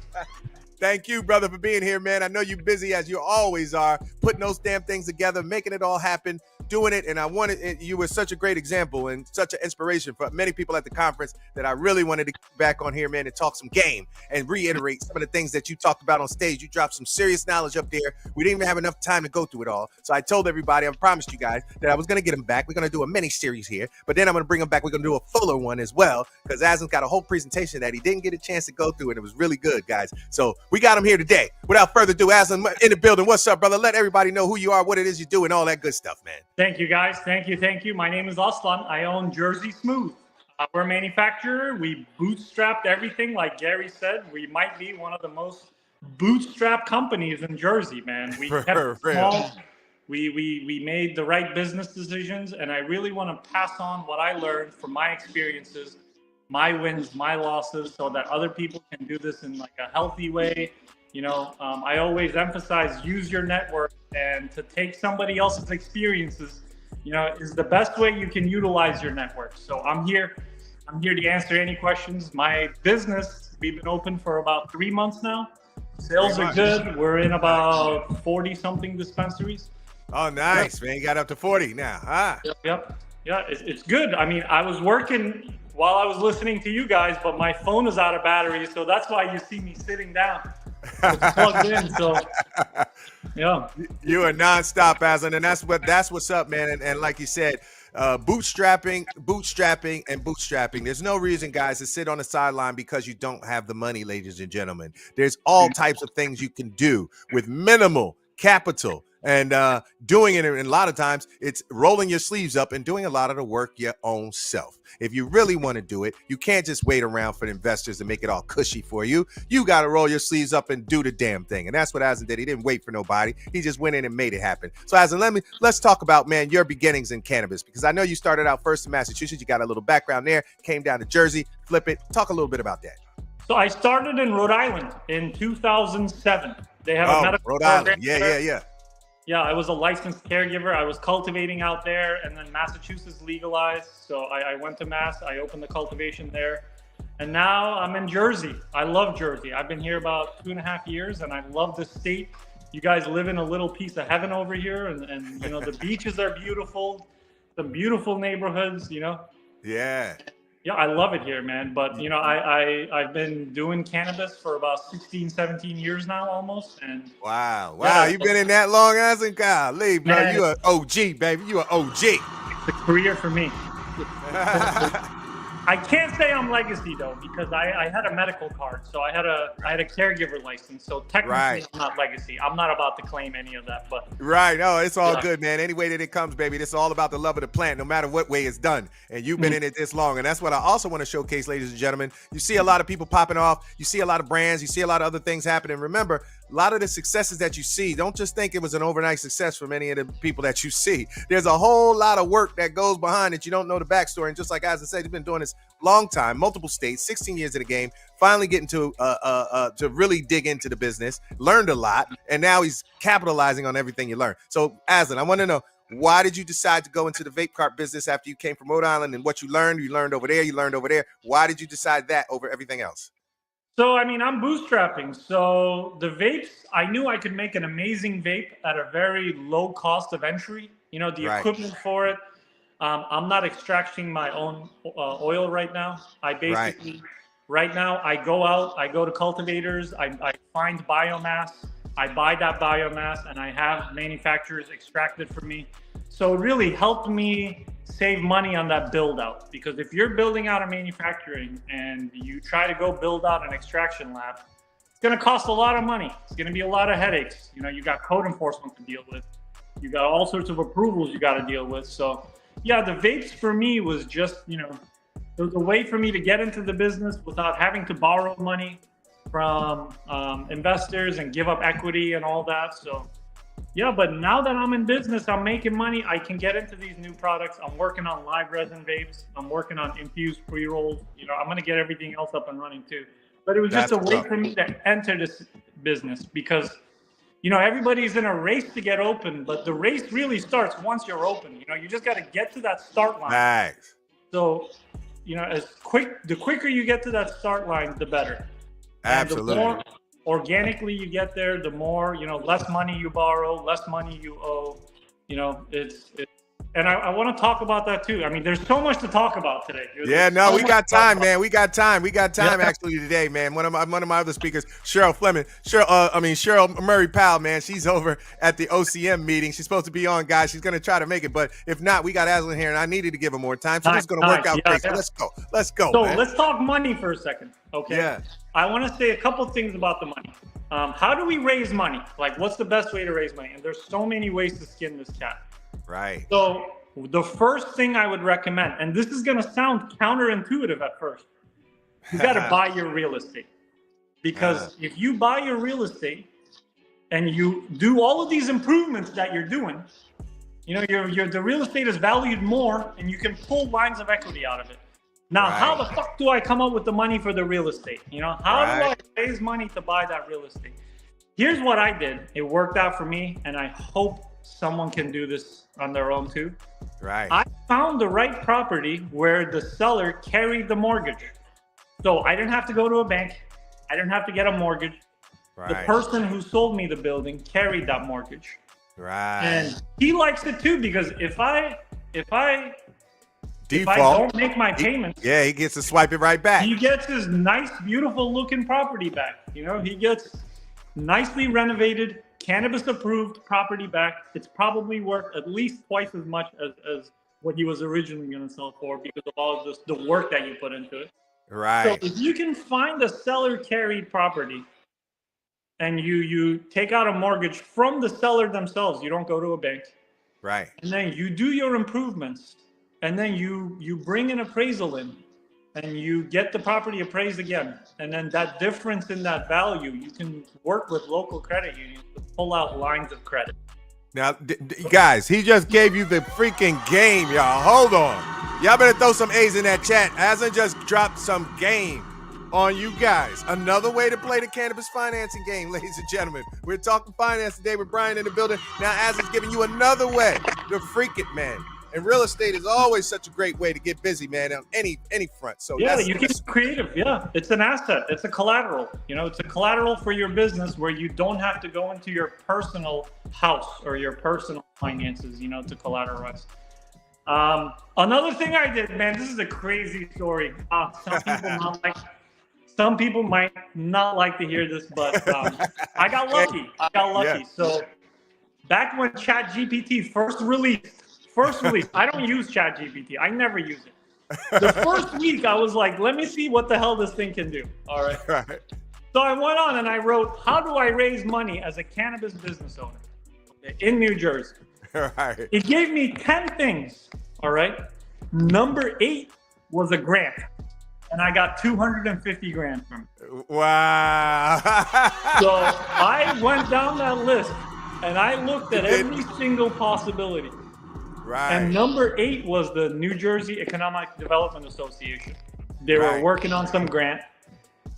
Thank you, brother, for being here, man. I know you're busy as you always are, putting those damn things together, making it all happen, doing it. And I wanted it. You were such a great example and such an inspiration for many people at the conference that I really wanted to get back on here, man, and talk some game and reiterate some of the things that you talked about on stage. You dropped some serious knowledge up there. We didn't even have enough time to go through it all. So I told everybody, I promised you guys that I was going to get him back. We're going to do a mini series here, but then I'm going to bring him back. We're going to do a fuller one as well because Aslan's got a whole presentation that he didn't get a chance to go through, and it was really good, guys. So we got him here today. Without further ado, Aslan in the building. What's up, brother? Let everybody know who you are, what it is you do, and all that good stuff, man. Thank you, guys. Thank you. My name is Aslan. I own Jersey Smooth. We're a manufacturer. We bootstrapped everything. Like Gary said, we might be one of the most bootstrapped companies in Jersey, man. We kept it small. We made the right business decisions, and I really want to pass on what I learned from my experiences, my wins, my losses, so that other people can do this in like a healthy way. You know, I always emphasize use your network, and to take somebody else's experiences, you know, is the best way you can utilize your network. So I'm here to answer any questions. My business, we've been open for about 3 months now. Sales are good. We're in about 40 something dispensaries. Oh, nice, man. You got up to 40 now. Yep. Yeah, it's good. I mean, I was working while I was listening to you guys, but my phone is out of battery, so that's why you see me sitting down. It's plugged in, so yeah. You are nonstop, Aslan, and that's what's up, man. And like you said, bootstrapping, and bootstrapping. There's no reason, guys, to sit on the sideline because you don't have the money, ladies and gentlemen. There's all types of things you can do with minimal capital. And doing it, and a lot of times it's rolling your sleeves up and doing a lot of the work your own self. If you really want to do it, you can't just wait around for the investors to make it all cushy for you. You got to roll your sleeves up and do the damn thing. And that's what Aslan did. He didn't wait for nobody. He just went in and made it happen. So Aslan, let's talk about, man, your beginnings in cannabis, because I know you started out first in Massachusetts. You got a little background there, came down to Jersey, flip it. Talk a little bit about that. So I started in Rhode Island in 2007. They have a medical Rhode program Island. Yeah. Yeah, I was a licensed caregiver. I was cultivating out there, and then Massachusetts legalized. So I went to Mass. I opened the cultivation there. And now I'm in Jersey. I love Jersey. I've been here about 2.5 years, and I love the state. You guys live in a little piece of heaven over here. And you know, the beaches are beautiful, the beautiful neighborhoods, you know. Yeah. Yeah, I love it here, man. But, you know, I've been doing cannabis for about 16, 17 years now almost. And Wow. You've been in that long, Aslan? Golly, bro. Man. You an OG, baby. You an OG. it's a career for me. I can't say I'm legacy though, because I had a medical card, so I had a caregiver license. So technically, Right. I'm not legacy. I'm not about to claim any of that, but Right. No, it's all Yeah. good, man. Any way that it comes, baby, this is all about the love of the plant, no matter what way it's done. And you've been in it this long. And that's what I also want to showcase, ladies and gentlemen. You see a lot of people popping off. You see a lot of brands. You see a lot of other things happening. Remember, a lot of the successes that you see, don't just think it was an overnight success for many of the people that you see. There's a whole lot of work that goes behind it. You don't know the backstory. And just like Aslan said, he's been doing this long time, multiple states, 16 years in the game, finally getting to really dig into the business, learned a lot, and now he's capitalizing on everything you learned. So Aslan, I want to know, why did you decide to go into the vape cart business after you came from Rhode Island, and what you learned over there. Why did you decide that over everything else? So, I mean, I'm bootstrapping. So the vapes, I knew I could make an amazing vape at a very low cost of entry. You know, the Right. equipment for it. I'm not extracting my own oil right now. I basically, right now, I go out, I go to cultivators, I find biomass, I buy that biomass, and I have manufacturers extract it for me. So it really helped me save money on that build out, because if you're building out a manufacturing and you try to go build out an extraction lab, it's going to cost a lot of money. It's going to be a lot of headaches. You know, you got code enforcement to deal with. You got all sorts of approvals you got to deal with. So yeah, the vapes for me was just, you know, it was a way for me to get into the business without having to borrow money from investors and give up equity and all that. So yeah, but now that I'm in business, I'm making money, I can get into these new products. I'm working on live resin vapes. I'm working on infused pre-rolls. You know, I'm going to get everything else up and running too. But it was just a way for me to enter this business, because, you know, everybody's in a race to get open, but the race really starts once you're open. You know, you just got to get to that start line. Nice. So, you know, the quicker you get to that start line, the better. Absolutely. And the more organically you get there, the more, you know, less money you borrow, less money you owe. You know, it's and I want to talk about that too. I mean, there's so much to talk about today. We got time, man. We got time actually today, man. One of my other speakers, Fleming, Scheril Murray Powell, man. She's over at the OCM meeting. She's supposed to be on, guys. She's gonna try to make it, but if not, we got Aslan here, and I needed to give her more time. So it's gonna work out great. So let's go. So man. let's talk money for a second, okay? Yeah. I want to say a couple things about the money. How do we raise money? Like, what's the best way to raise money? And there's so many ways to skin this cat. Right. So the first thing I would recommend, and this is going to sound counterintuitive at first, you got to buy your real estate. Because if you buy your real estate and you do all of these improvements that you're doing, you know, the real estate is valued more, and you can pull lines of equity out of it. Now, how the fuck do I come up with the money for the real estate? You know, how do I raise money to buy that real estate? Here's what I did. It worked out for me, and I hope someone can do this on their own too. Right. I found the right property where the seller carried the mortgage. So I didn't have to go to a bank. I didn't have to get a mortgage. The person who sold me the building carried that mortgage. Right. And he likes it too, because if I Default, don't make my payments, he gets to swipe it right back. he gets his nice, beautiful looking property back. You know, he gets nicely renovated, cannabis approved property back. It's probably worth at least twice as much as what he was originally going to sell for, because of all of this, the work that you put into it. Right. So if you can find a seller carried property and you take out a mortgage from the seller themselves, you don't go to a bank. Right. And then you do your improvements, and then you bring an appraisal in, and you get the property appraised again. And then that difference in that value, you can work with local credit unions to pull out lines of credit. Now, guys, he just gave you the freaking game, y'all. Hold on. Y'all better throw some A's in that chat. Aslan just dropped some game on you guys. Another way to play the cannabis financing game, ladies and gentlemen. We're talking finance today with Brian in the building. Now, Aslan's giving you another way to freak it, man. And real estate is always such a great way to get busy, man, on any front. So yeah, you can be creative. Yeah, it's an asset. It's a collateral. You know, it's a collateral for your business where you don't have to go into your personal house or your personal finances, you know, to collateralize. Another thing I did, man, this is a crazy story. Some people might not like to hear this, but I got lucky. Yeah. So back when ChatGPT first released, I don't use ChatGPT. I never use it. The first week, I was like, let me see what the hell this thing can do. All right. So I went on and I wrote, how do I raise money as a cannabis business owner in New Jersey? Right. It gave me 10 things. All right. Number 8 was a grant. And I got 250 grand from it. Wow. So I went down that list and I looked at every single possibility. Right. And number 8 was the New Jersey Economic Development Association. They were working on some grant,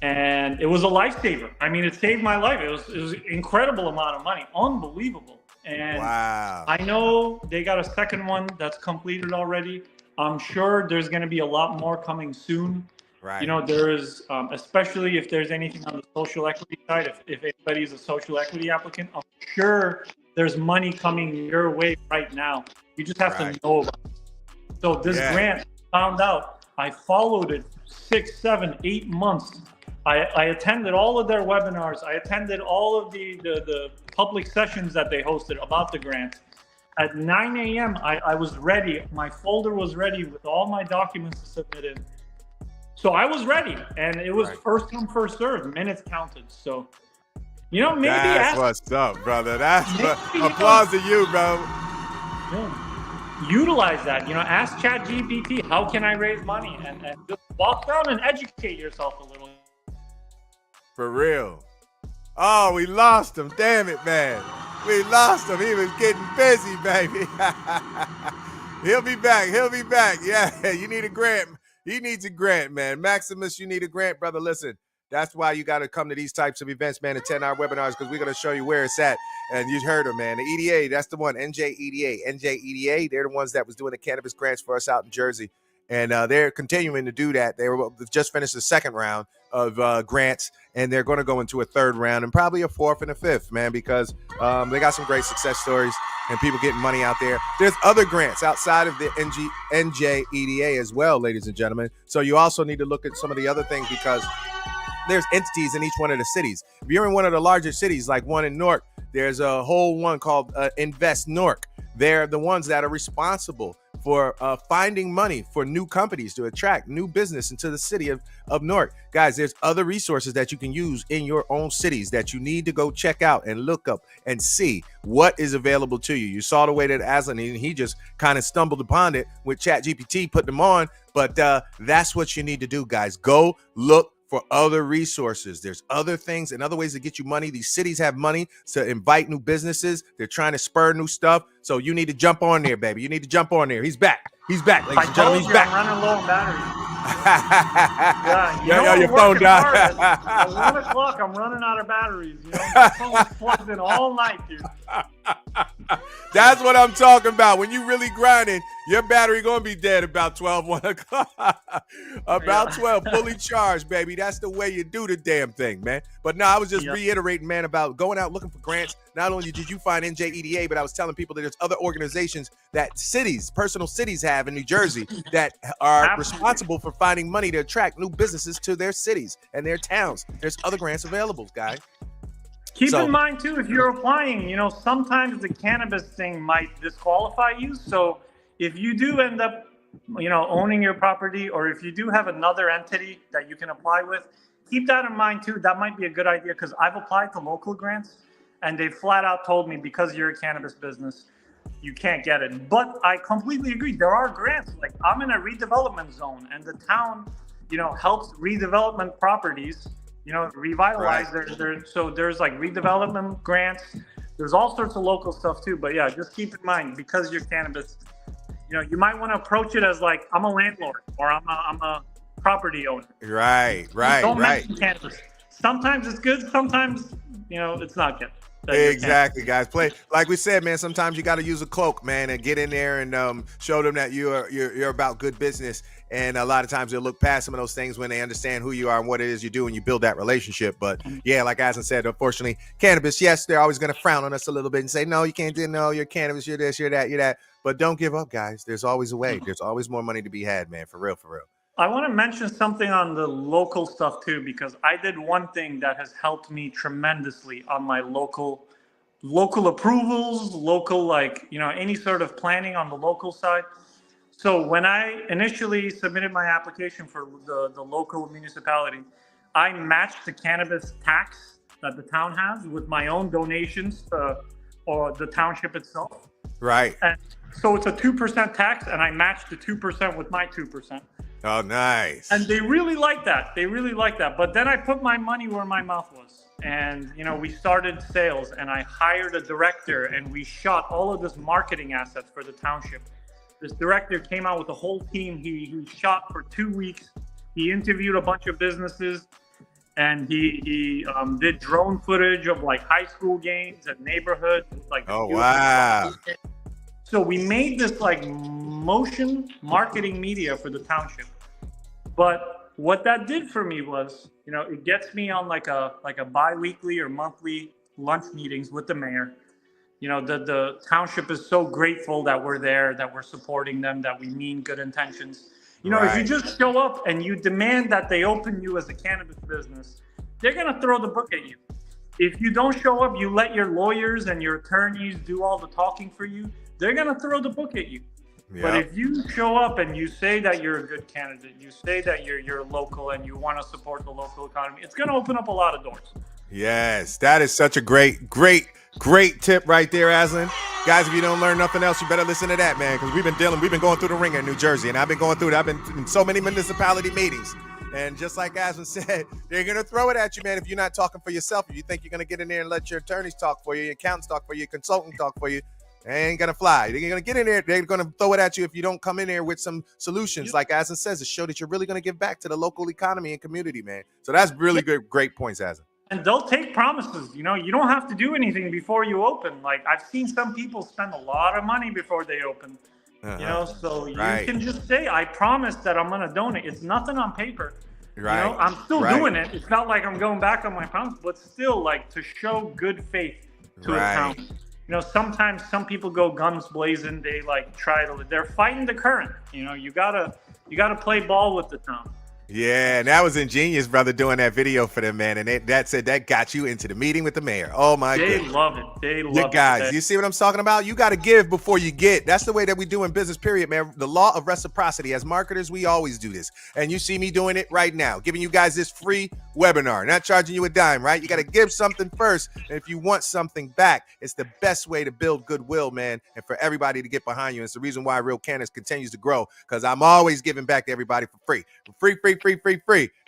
and it was a lifesaver. I mean, it saved my life. It was an incredible amount of money, unbelievable. And I know they got a second one that's completed already. I'm sure there's going to be a lot more coming soon. Right. You know, there is, especially if there's anything on the social equity side, if anybody's a social equity applicant, I'm sure there's money coming your way right now. You just have to know about it. So this grant, found out, I followed it 6, 7, 8 months. I attended all of their webinars. I attended all of the public sessions that they hosted about the grant. At 9 a.m., I was ready. My folder was ready with all my documents to submit in. So I was ready, and it was first come, first served. Minutes counted. So, you know, maybe that's what's up, brother. That's applause to you, bro. Yeah. Utilize that. You know, ask ChatGPT, how can I raise money? And just walk down and educate yourself a little. For real. Oh, we lost him. Damn it, man. We lost him. He was getting busy, baby. He'll be back. Yeah, you need a grant. He needs a grant, man. Maximus, you need a grant, brother. Listen, that's why you got to come to these types of events, man, and 10-hour webinars, because we're going to show you where it's at. And you heard him, man. The EDA, that's the one. NJ EDA. They're the ones that was doing the cannabis grants for us out in Jersey. And they're continuing to do that. They were just finished the second round of grants, and they're going to go into a third round and probably a fourth and a fifth, man, because they got some great success stories and people getting money out there. There's other grants outside of the NJ EDA as well, ladies and gentlemen. So you also need to look at some of the other things, because there's entities in each one of the cities. If you're in one of the larger cities, like one in Newark, there's a whole one called Invest Newark. They're the ones that are responsible for finding money for new companies to attract new business into the city of Newark. Guys, there's other resources that you can use in your own cities that you need to go check out and look up and see what is available to you. You saw the way that Aslan, he just kind of stumbled upon it with ChatGPT, put them on, but that's what you need to do, guys. Go look for other resources. There's other things and other ways to get you money. These cities have money to invite new businesses. They're trying to spur new stuff. So you need to jump on there, baby. You need to jump on there. He's back, ladies and gentlemen. He's back. I'm running low on batteries. Your phone died. At 1 o'clock, I'm running out of batteries. You know, my phone's plugged in all night, dude. That's what I'm talking about. When you really grinding, your battery gonna be dead about 12, 1 o'clock. About 12, fully charged, baby. That's the way you do the damn thing, man. But no, I was just reiterating, man, about going out looking for grants. Not only did you find NJEDA, but I was telling people that there's other organizations that cities, personal cities have in New Jersey that are responsible for finding money to attract new businesses to their cities and their towns. There's other grants available, guys. Keep in mind, too, if you're applying, sometimes the cannabis thing might disqualify you. So if you do end up, owning your property, or if you do have another entity that you can apply with, keep that in mind, too. That might be a good idea, because I've applied to local grants, and they flat out told me, because you're a cannabis business, you can't get it. But I completely agree. There are grants. Like, I'm in a redevelopment zone, and the town, helps redevelopment properties, revitalize so there's like redevelopment grants. There's all sorts of local stuff too. But yeah, just keep in mind, because you're cannabis, you might want to approach it as like, I'm a landlord, or I'm a property owner. Right. Don't mention cannabis. Sometimes it's good. Sometimes, it's not good. Exactly, guys. Play like we said, man. Sometimes you got to use a cloak, man, and get in there and show them that you're about good business. And a lot of times they'll look past some of those things when they understand who you are and what it is you do, and you build that relationship. But yeah, like Aslan said, unfortunately, cannabis, yes, they're always going to frown on us a little bit and say, no, you can't do, no, you're cannabis, you're this, you're that, you're that. But don't give up, guys. There's always a way. There's always more money to be had, man. For real, for real. I want to mention something on the local stuff too, because I did one thing that has helped me tremendously on my local approvals, local, any sort of planning on the local side. So when I initially submitted my application for the local municipality, I matched the cannabis tax that the town has with my own donations or the township itself. Right. And so it's a 2% tax, and I matched the 2% with my 2%. Oh, nice. And they really like that. But then I put my money where my mouth was. And, we started sales, and I hired a director, and we shot all of this marketing assets for the township. This director came out with a whole team. He shot for 2 weeks. He interviewed a bunch of businesses, and he did drone footage of like high school games and neighborhoods. Oh, wow. So we made this like motion marketing media for the township. But what that did for me was, it gets me on like a bi-weekly or monthly lunch meetings with the mayor. The township is so grateful that we're there, that we're supporting them, that we mean good intentions. If you just show up and you demand that they open you as a cannabis business, they're going to throw the book at you. If you don't show up, you let your lawyers and your attorneys do all the talking for you, they're going to throw the book at you. Yep. But if you show up and you say that you're a good candidate, you say that you're local and you want to support the local economy, it's going to open up a lot of doors. Yes, that is such a great tip right there, Aslan. Guys, if you don't learn nothing else, you better listen to that, man, because we've been going through the ringer in New Jersey, and I've been going through it. I've been in so many municipality meetings. And just like Aslan said, they're going to throw it at you, man, if you're not talking for yourself. If you think you're going to get in there and let your attorneys talk for you, your accountants talk for you, your consultant talk for you, they ain't going to fly. They're going to get in there. They're going to throw it at you if you don't come in there with some solutions, like Aslan says, to show that you're really going to give back to the local economy and community, man. So that's really good, great points, Aslan. And they'll take promises. You don't have to do anything before you open. Like, I've seen some people spend a lot of money before they open. So you can just say, I promise that I'm going to donate. It's nothing on paper. Right. I'm still doing it. It's not like I'm going back on my promise, but still, like, to show good faith to a town. Sometimes some people go guns blazing. They they're fighting the current. You gotta play ball with the town. Yeah, and that was ingenious, brother, doing that video for them, man. And that got you into the meeting with the mayor. Oh my goodness. They love it. They love it. Guys, you see what I'm talking about? You got to give before you get. That's the way that we do in business, period, man. The law of reciprocity. As marketers, we always do this. And you see me doing it right now, giving you guys this free webinar, not charging you a dime, right? You got to give something first. And if you want something back, it's the best way to build goodwill, man, and for everybody to get behind you. It's the reason why Real Cannabis continues to grow, because I'm always giving back to everybody for free. Free,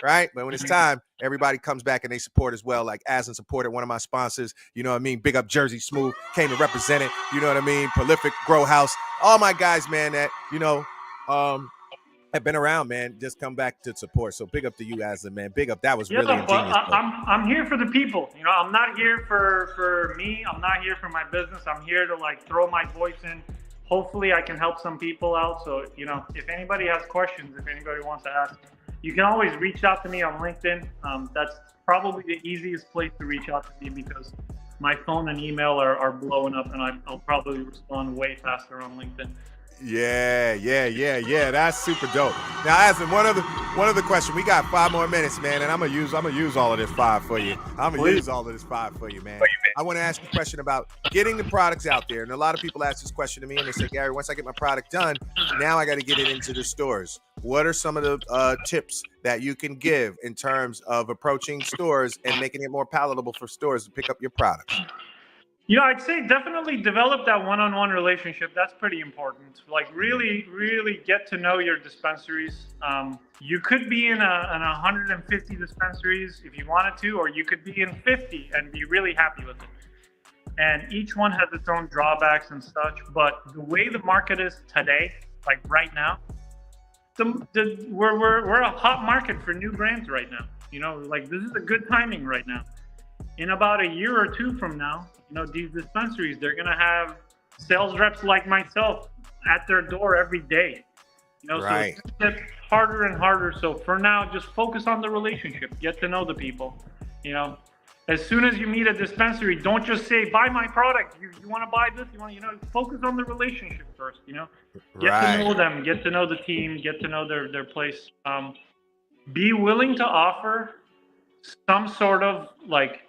right? But when it's time, everybody comes back and they support as well. Like Aslan supported one of my sponsors, you know what I mean? Big up Jersey Smooth, came to represent it, you know what I mean? Prolific Grow House, all my guys, man, that, I've been around, man. Just come back to support. So big up to you, Aslan, man. Big up. That was Yeah, really but ingenious. I'm here for the people. You know, I'm not here for me. I'm not here for my business. I'm here to like throw my voice in. Hopefully, I can help some people out. So, you know, if anybody has questions, if anybody wants to ask, you can always reach out to me on LinkedIn. That's probably the easiest place to reach out to me because my phone and email are blowing up, and I'll probably respond way faster on LinkedIn. Yeah. That's super dope. Now, Aslan, one other question. We got 5 more minutes, man, and I'm gonna use all of this 5 for you. Man. I want to ask you a question about getting the products out there. And a lot of people ask this question to me, and they say, Gary, once I get my product done, now I got to get it into the stores. What are some of the tips that you can give in terms of approaching stores and making it more palatable for stores to pick up your products? You know, I'd say definitely develop that one-on-one relationship. That's pretty important. Like really get to know your dispensaries. You could be in 150 dispensaries if you wanted to, or you could be in 50 and be really happy with it. And each one has its own drawbacks and such. But the way the market is today, like right now, we're a hot market for new brands right now. You know, like this is a good timing right now. In about a year or 2 from now, you know, these dispensaries, they're going to have sales reps like myself at their door every day. You know, right. So it's going to get harder and harder. So for now, just focus on the relationship. Get to know the people. You know, as soon as you meet a dispensary, don't just say, buy my product. You want to buy this? You know, focus on the relationship first, you know. Get to know them. Get to know the team. Get to know their place. Be willing to offer some sort of, like,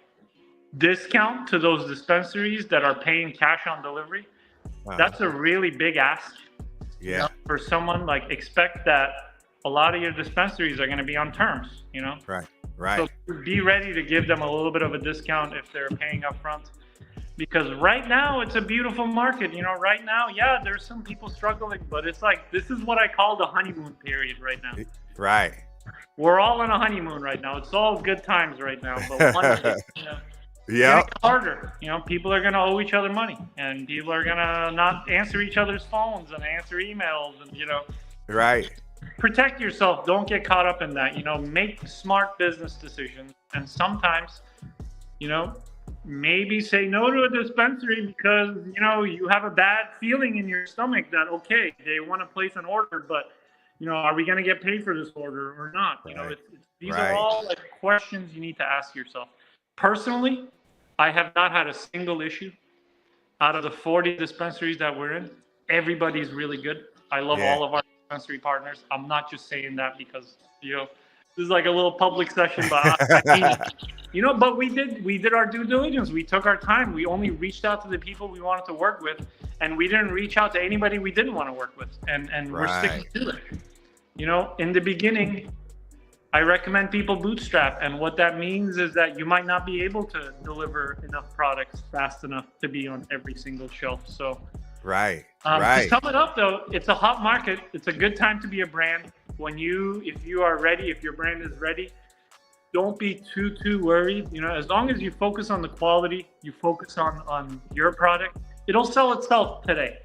discount to those dispensaries that are paying cash on delivery. Wow. That's a really big ask. Yeah. You know, for someone, like, expect that a lot of your dispensaries are going to be on terms, you know? Right. So be ready to give them a little bit of a discount if they're paying up front. Because right now it's a beautiful market. You know, right now, yeah, there's some people struggling, but it's like, this is what I call the honeymoon period right now. Right. We're all on a honeymoon right now. It's all good times right now. But one day, you know, yeah, it's harder. You know, people are going to owe each other money, and people are going to not answer each other's phones and answer emails, and, you know. Right. Protect yourself. Don't get caught up in that. You know, make smart business decisions. And sometimes, you know, maybe say no to a dispensary because, you know, you have a bad feeling in your stomach that, okay, they want to place an order, but, you know, are we going to get paid for this order or not? You know, these are all like questions you need to ask yourself. Personally, I have not had a single issue out of the 40 dispensaries that we're in. Everybody's really good. I love all of our dispensary partners. I'm not just saying that because, you know, this is like a little public session, but I mean, you know, but we did our due diligence. We took our time. We only reached out to the people we wanted to work with, and we didn't reach out to anybody we didn't want to work with. And we're sticking to it. You know, in the beginning, I recommend people bootstrap, and what that means is that you might not be able to deliver enough products fast enough to be on every single shelf. So, to sum it up, though, it's a hot market. It's a good time to be a brand. If you are ready, if your brand is ready, don't be too worried. You know, as long as you focus on the quality, you focus on your product, it'll sell itself today.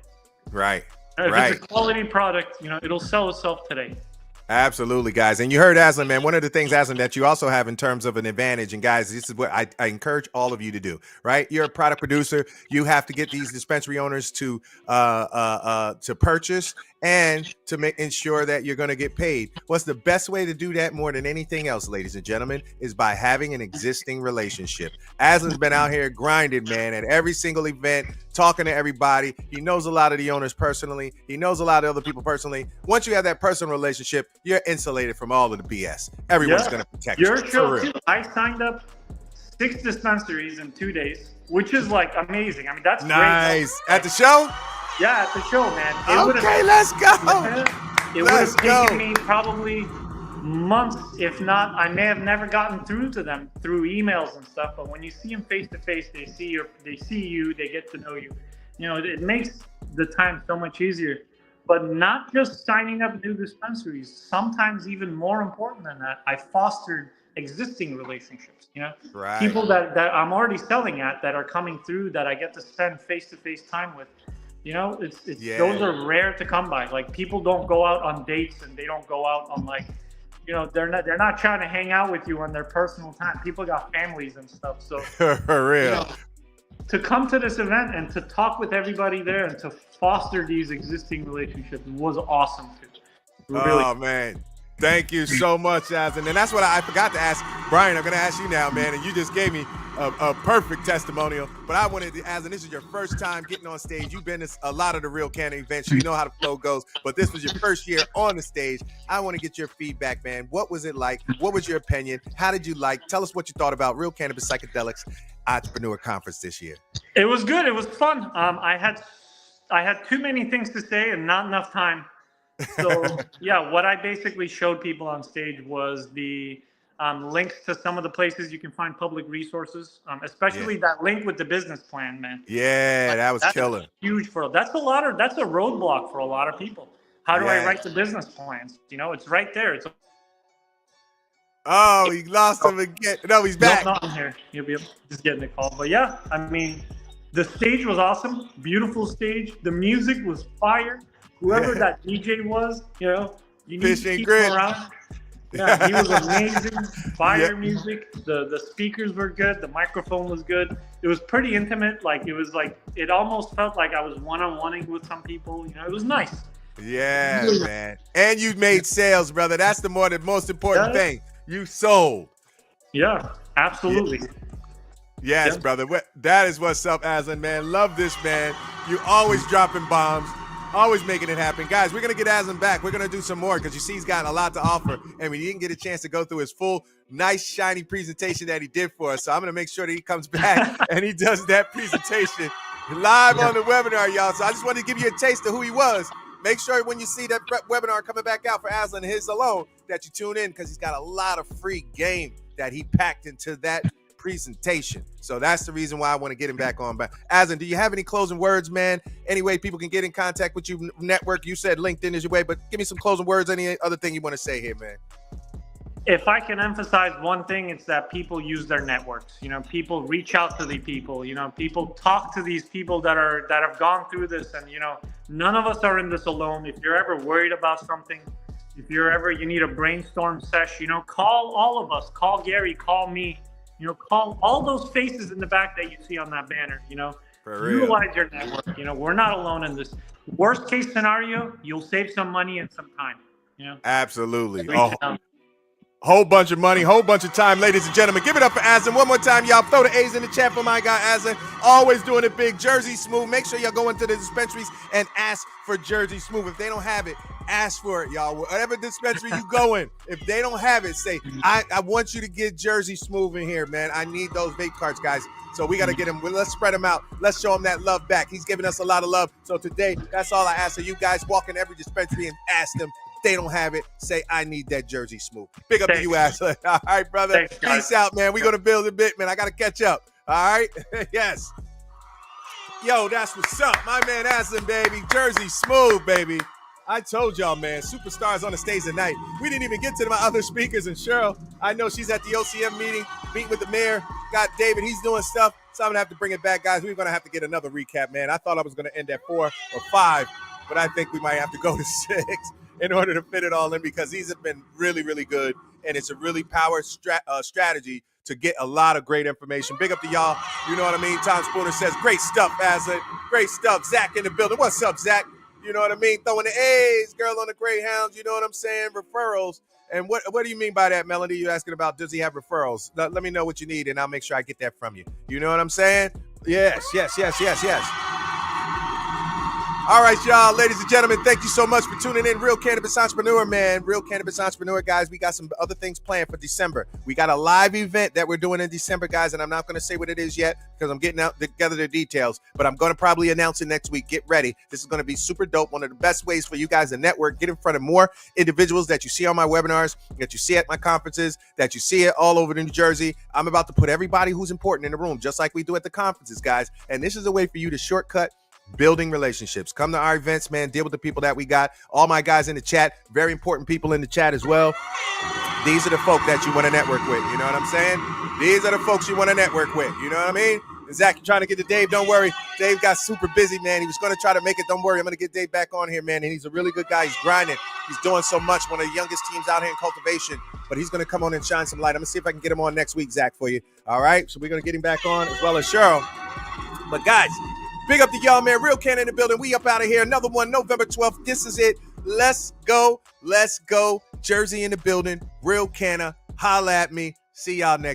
Right. If it's a quality product, you know, it'll sell itself today. Absolutely, guys. And you heard Aslan, man. One of the things, Aslan, that you also have in terms of an advantage, and guys, this is what I encourage all of you to do, right? You're a product producer. You have to get these dispensary owners to purchase and to ensure that you're going to get paid. What's the best way to do that more than anything else, ladies and gentlemen, is by having an existing relationship. Aslan's been out here grinding, man, at every single event, talking to everybody. He knows a lot of the owners personally. He knows a lot of other people personally. Once you have that personal relationship, you're insulated from all of the BS. Everyone's going to protect you. Your show, too. I signed up 6 dispensaries in 2 days, which is like amazing. I mean, that's nice. Great. At the show? Yeah, at the show, man. Okay, let's go. It would have taken me probably months, if not, I may have never gotten through to them through emails and stuff. But when you see them face to face, they see you, they get to know you. You know, it makes the time so much easier. But not just signing up new dispensaries. Sometimes even more important than that, I fostered existing relationships. You know, people that I'm already selling at that are coming through that I get to spend face-to-face time with. You know, it's Yeah. those are rare to come by. Like, people don't go out on dates, and they don't go out on, like, you know, they're not trying to hang out with you on their personal time. People got families and stuff. So For real. you know, to come to this event and to talk with everybody there and to foster these existing relationships was awesome too. Really. Oh man, thank you so much, Aslan. And that's what I forgot to ask Brian. I'm gonna ask you now, man, and you just gave me a perfect testimonial. But I wanted to, Aslan, this is your first time getting on stage. You've been to a lot of the Real Canna events. You know how the flow goes. But this was your first year on the stage. I want to get your feedback, man. What was it like? What was your opinion? How did you like? Tell us what you thought about Real Cannabis Psychedelics Entrepreneur Conference this year. It was good. It was fun. I had too many things to say and not enough time. So yeah, what I basically showed people on stage was the links to some of the places you can find public resources, especially that link with the business plan, man. Yeah, that was killer. Huge that's a roadblock for a lot of people. How do I write the business plans? You know, it's right there. It's Oh, he lost him again. No, he's back. not in here. You'll be just getting the call. But yeah, I mean, the stage was awesome. Beautiful stage. The music was fire. Whoever that DJ was, you know, you need to keep him around. Yeah, he was amazing. Fire music. The speakers were good. The microphone was good. It was pretty intimate. Like, it almost felt like I was one-on-oneing with some people. You know, it was nice. Yeah, man. And you made sales, brother. That's the most important thing. You sold. Yeah, absolutely. Yes, brother. That is what's up, Aslan, man. Love this, man. You always dropping bombs. Always making it happen. Guys, we're going to get Aslan back. We're going to do some more because you see he's got a lot to offer, and we didn't get a chance to go through his full, nice, shiny presentation that he did for us. So I'm going to make sure that he comes back and he does that presentation live on the webinar, y'all. So I just wanted to give you a taste of who he was. Make sure when you see that webinar coming back out for Aslan and his alone that you tune in because he's got a lot of free game that he packed into that presentation. So that's the reason why I want to get him back on. But Aslan, do you have any closing words, man? Any way people can get in contact with you, network? You said LinkedIn is your way, but give me some closing words. Any other thing you want to say here, man? If I can emphasize one thing, it's that people use their networks. You know, people reach out to the people. You know, people talk to these people that have gone through this. And, you know, none of us are in this alone. If you're ever worried about something, if you need a brainstorm sesh, you know, call all of us. Call Gary, call me. You know, call all those faces in the back that you see on that banner. You know, utilize your network. You know, we're not alone in this. Worst case scenario, you'll save some money and some time. You know, absolutely. Whole bunch of money, whole bunch of time, ladies and gentlemen. Give it up for Aslan. One more time, y'all. Throw the A's in the chat for my guy, Aslan. Always doing it big. Jersey Smooth. Make sure y'all go into the dispensaries and ask for Jersey Smooth. If they don't have it, ask for it, y'all. Whatever dispensary you go in, if they don't have it, say, I want you to get Jersey Smooth in here, man. I need those vape carts, guys. So we got to get him. Let's spread him out. Let's show him that love back. He's giving us a lot of love. So today, that's all I ask. So you guys walk in every dispensary and ask them. They don't have it, say, I need that Jersey Smooth. Big up to you, Aslan. All right, brother. Peace out, man. We're going to build a bit, man. I got to catch up. All right? Yes. Yo, that's what's up. My man Aslan, baby. Jersey Smooth, baby. I told y'all, man, superstars on the stage tonight. We didn't even get to my other speakers. And Scheril, I know she's at the OCM meeting with the mayor. Got David. He's doing stuff. So I'm going to have to bring it back, guys. We're going to have to get another recap, man. I thought I was going to end at 4 or 5, but I think we might have to go to 6. In order to fit it all in, because these have been really, really good. And it's a really power strategy to get a lot of great information. Big up to y'all. You know what I mean? Tom Spooner says, great stuff, Aslan. Great stuff. Zach in the building. What's up, Zach? You know what I mean? Throwing the A's, girl on the Greyhounds. You know what I'm saying? Referrals. And what do you mean by that, Melody? You're asking about, does he have referrals? Let me know what you need, and I'll make sure I get that from you. You know what I'm saying? Yes. All right, y'all, ladies and gentlemen, thank you so much for tuning in. Real Cannabis Entrepreneur, man. Real Cannabis Entrepreneur, guys. We got some other things planned for December. We got a live event that we're doing in December, guys, and I'm not going to say what it is yet because I'm getting together the details, but I'm going to probably announce it next week. Get ready. This is going to be super dope. One of the best ways for you guys to network, get in front of more individuals that you see on my webinars, that you see at my conferences, that you see it all over New Jersey. I'm about to put everybody who's important in the room, just like we do at the conferences, guys. And this is a way for you to shortcut building relationships. Come to our events, man. Deal with the people that we got. All my guys in the chat, very important people in the chat as well. These are the folk that you want to network with. You know what I'm saying? These are the folks you want to network with. You know what I mean? Zach, you're trying to get to Dave. Don't worry. Dave got super busy, man. He was going to try to make it. Don't worry. I'm going to get Dave back on here, man. And he's a really good guy. He's grinding. He's doing so much. One of the youngest teams out here in cultivation. But he's going to come on and shine some light. I'm going to see if I can get him on next week, Zach, for you. All right? So we're going to get him back on as well as Scheril. But guys, big up to y'all, man. Real Canna in the building. We up out of here. Another one, November 12th. This is it. Let's go. Let's go. Jersey in the building. Real Canna. Holla at me. See y'all next.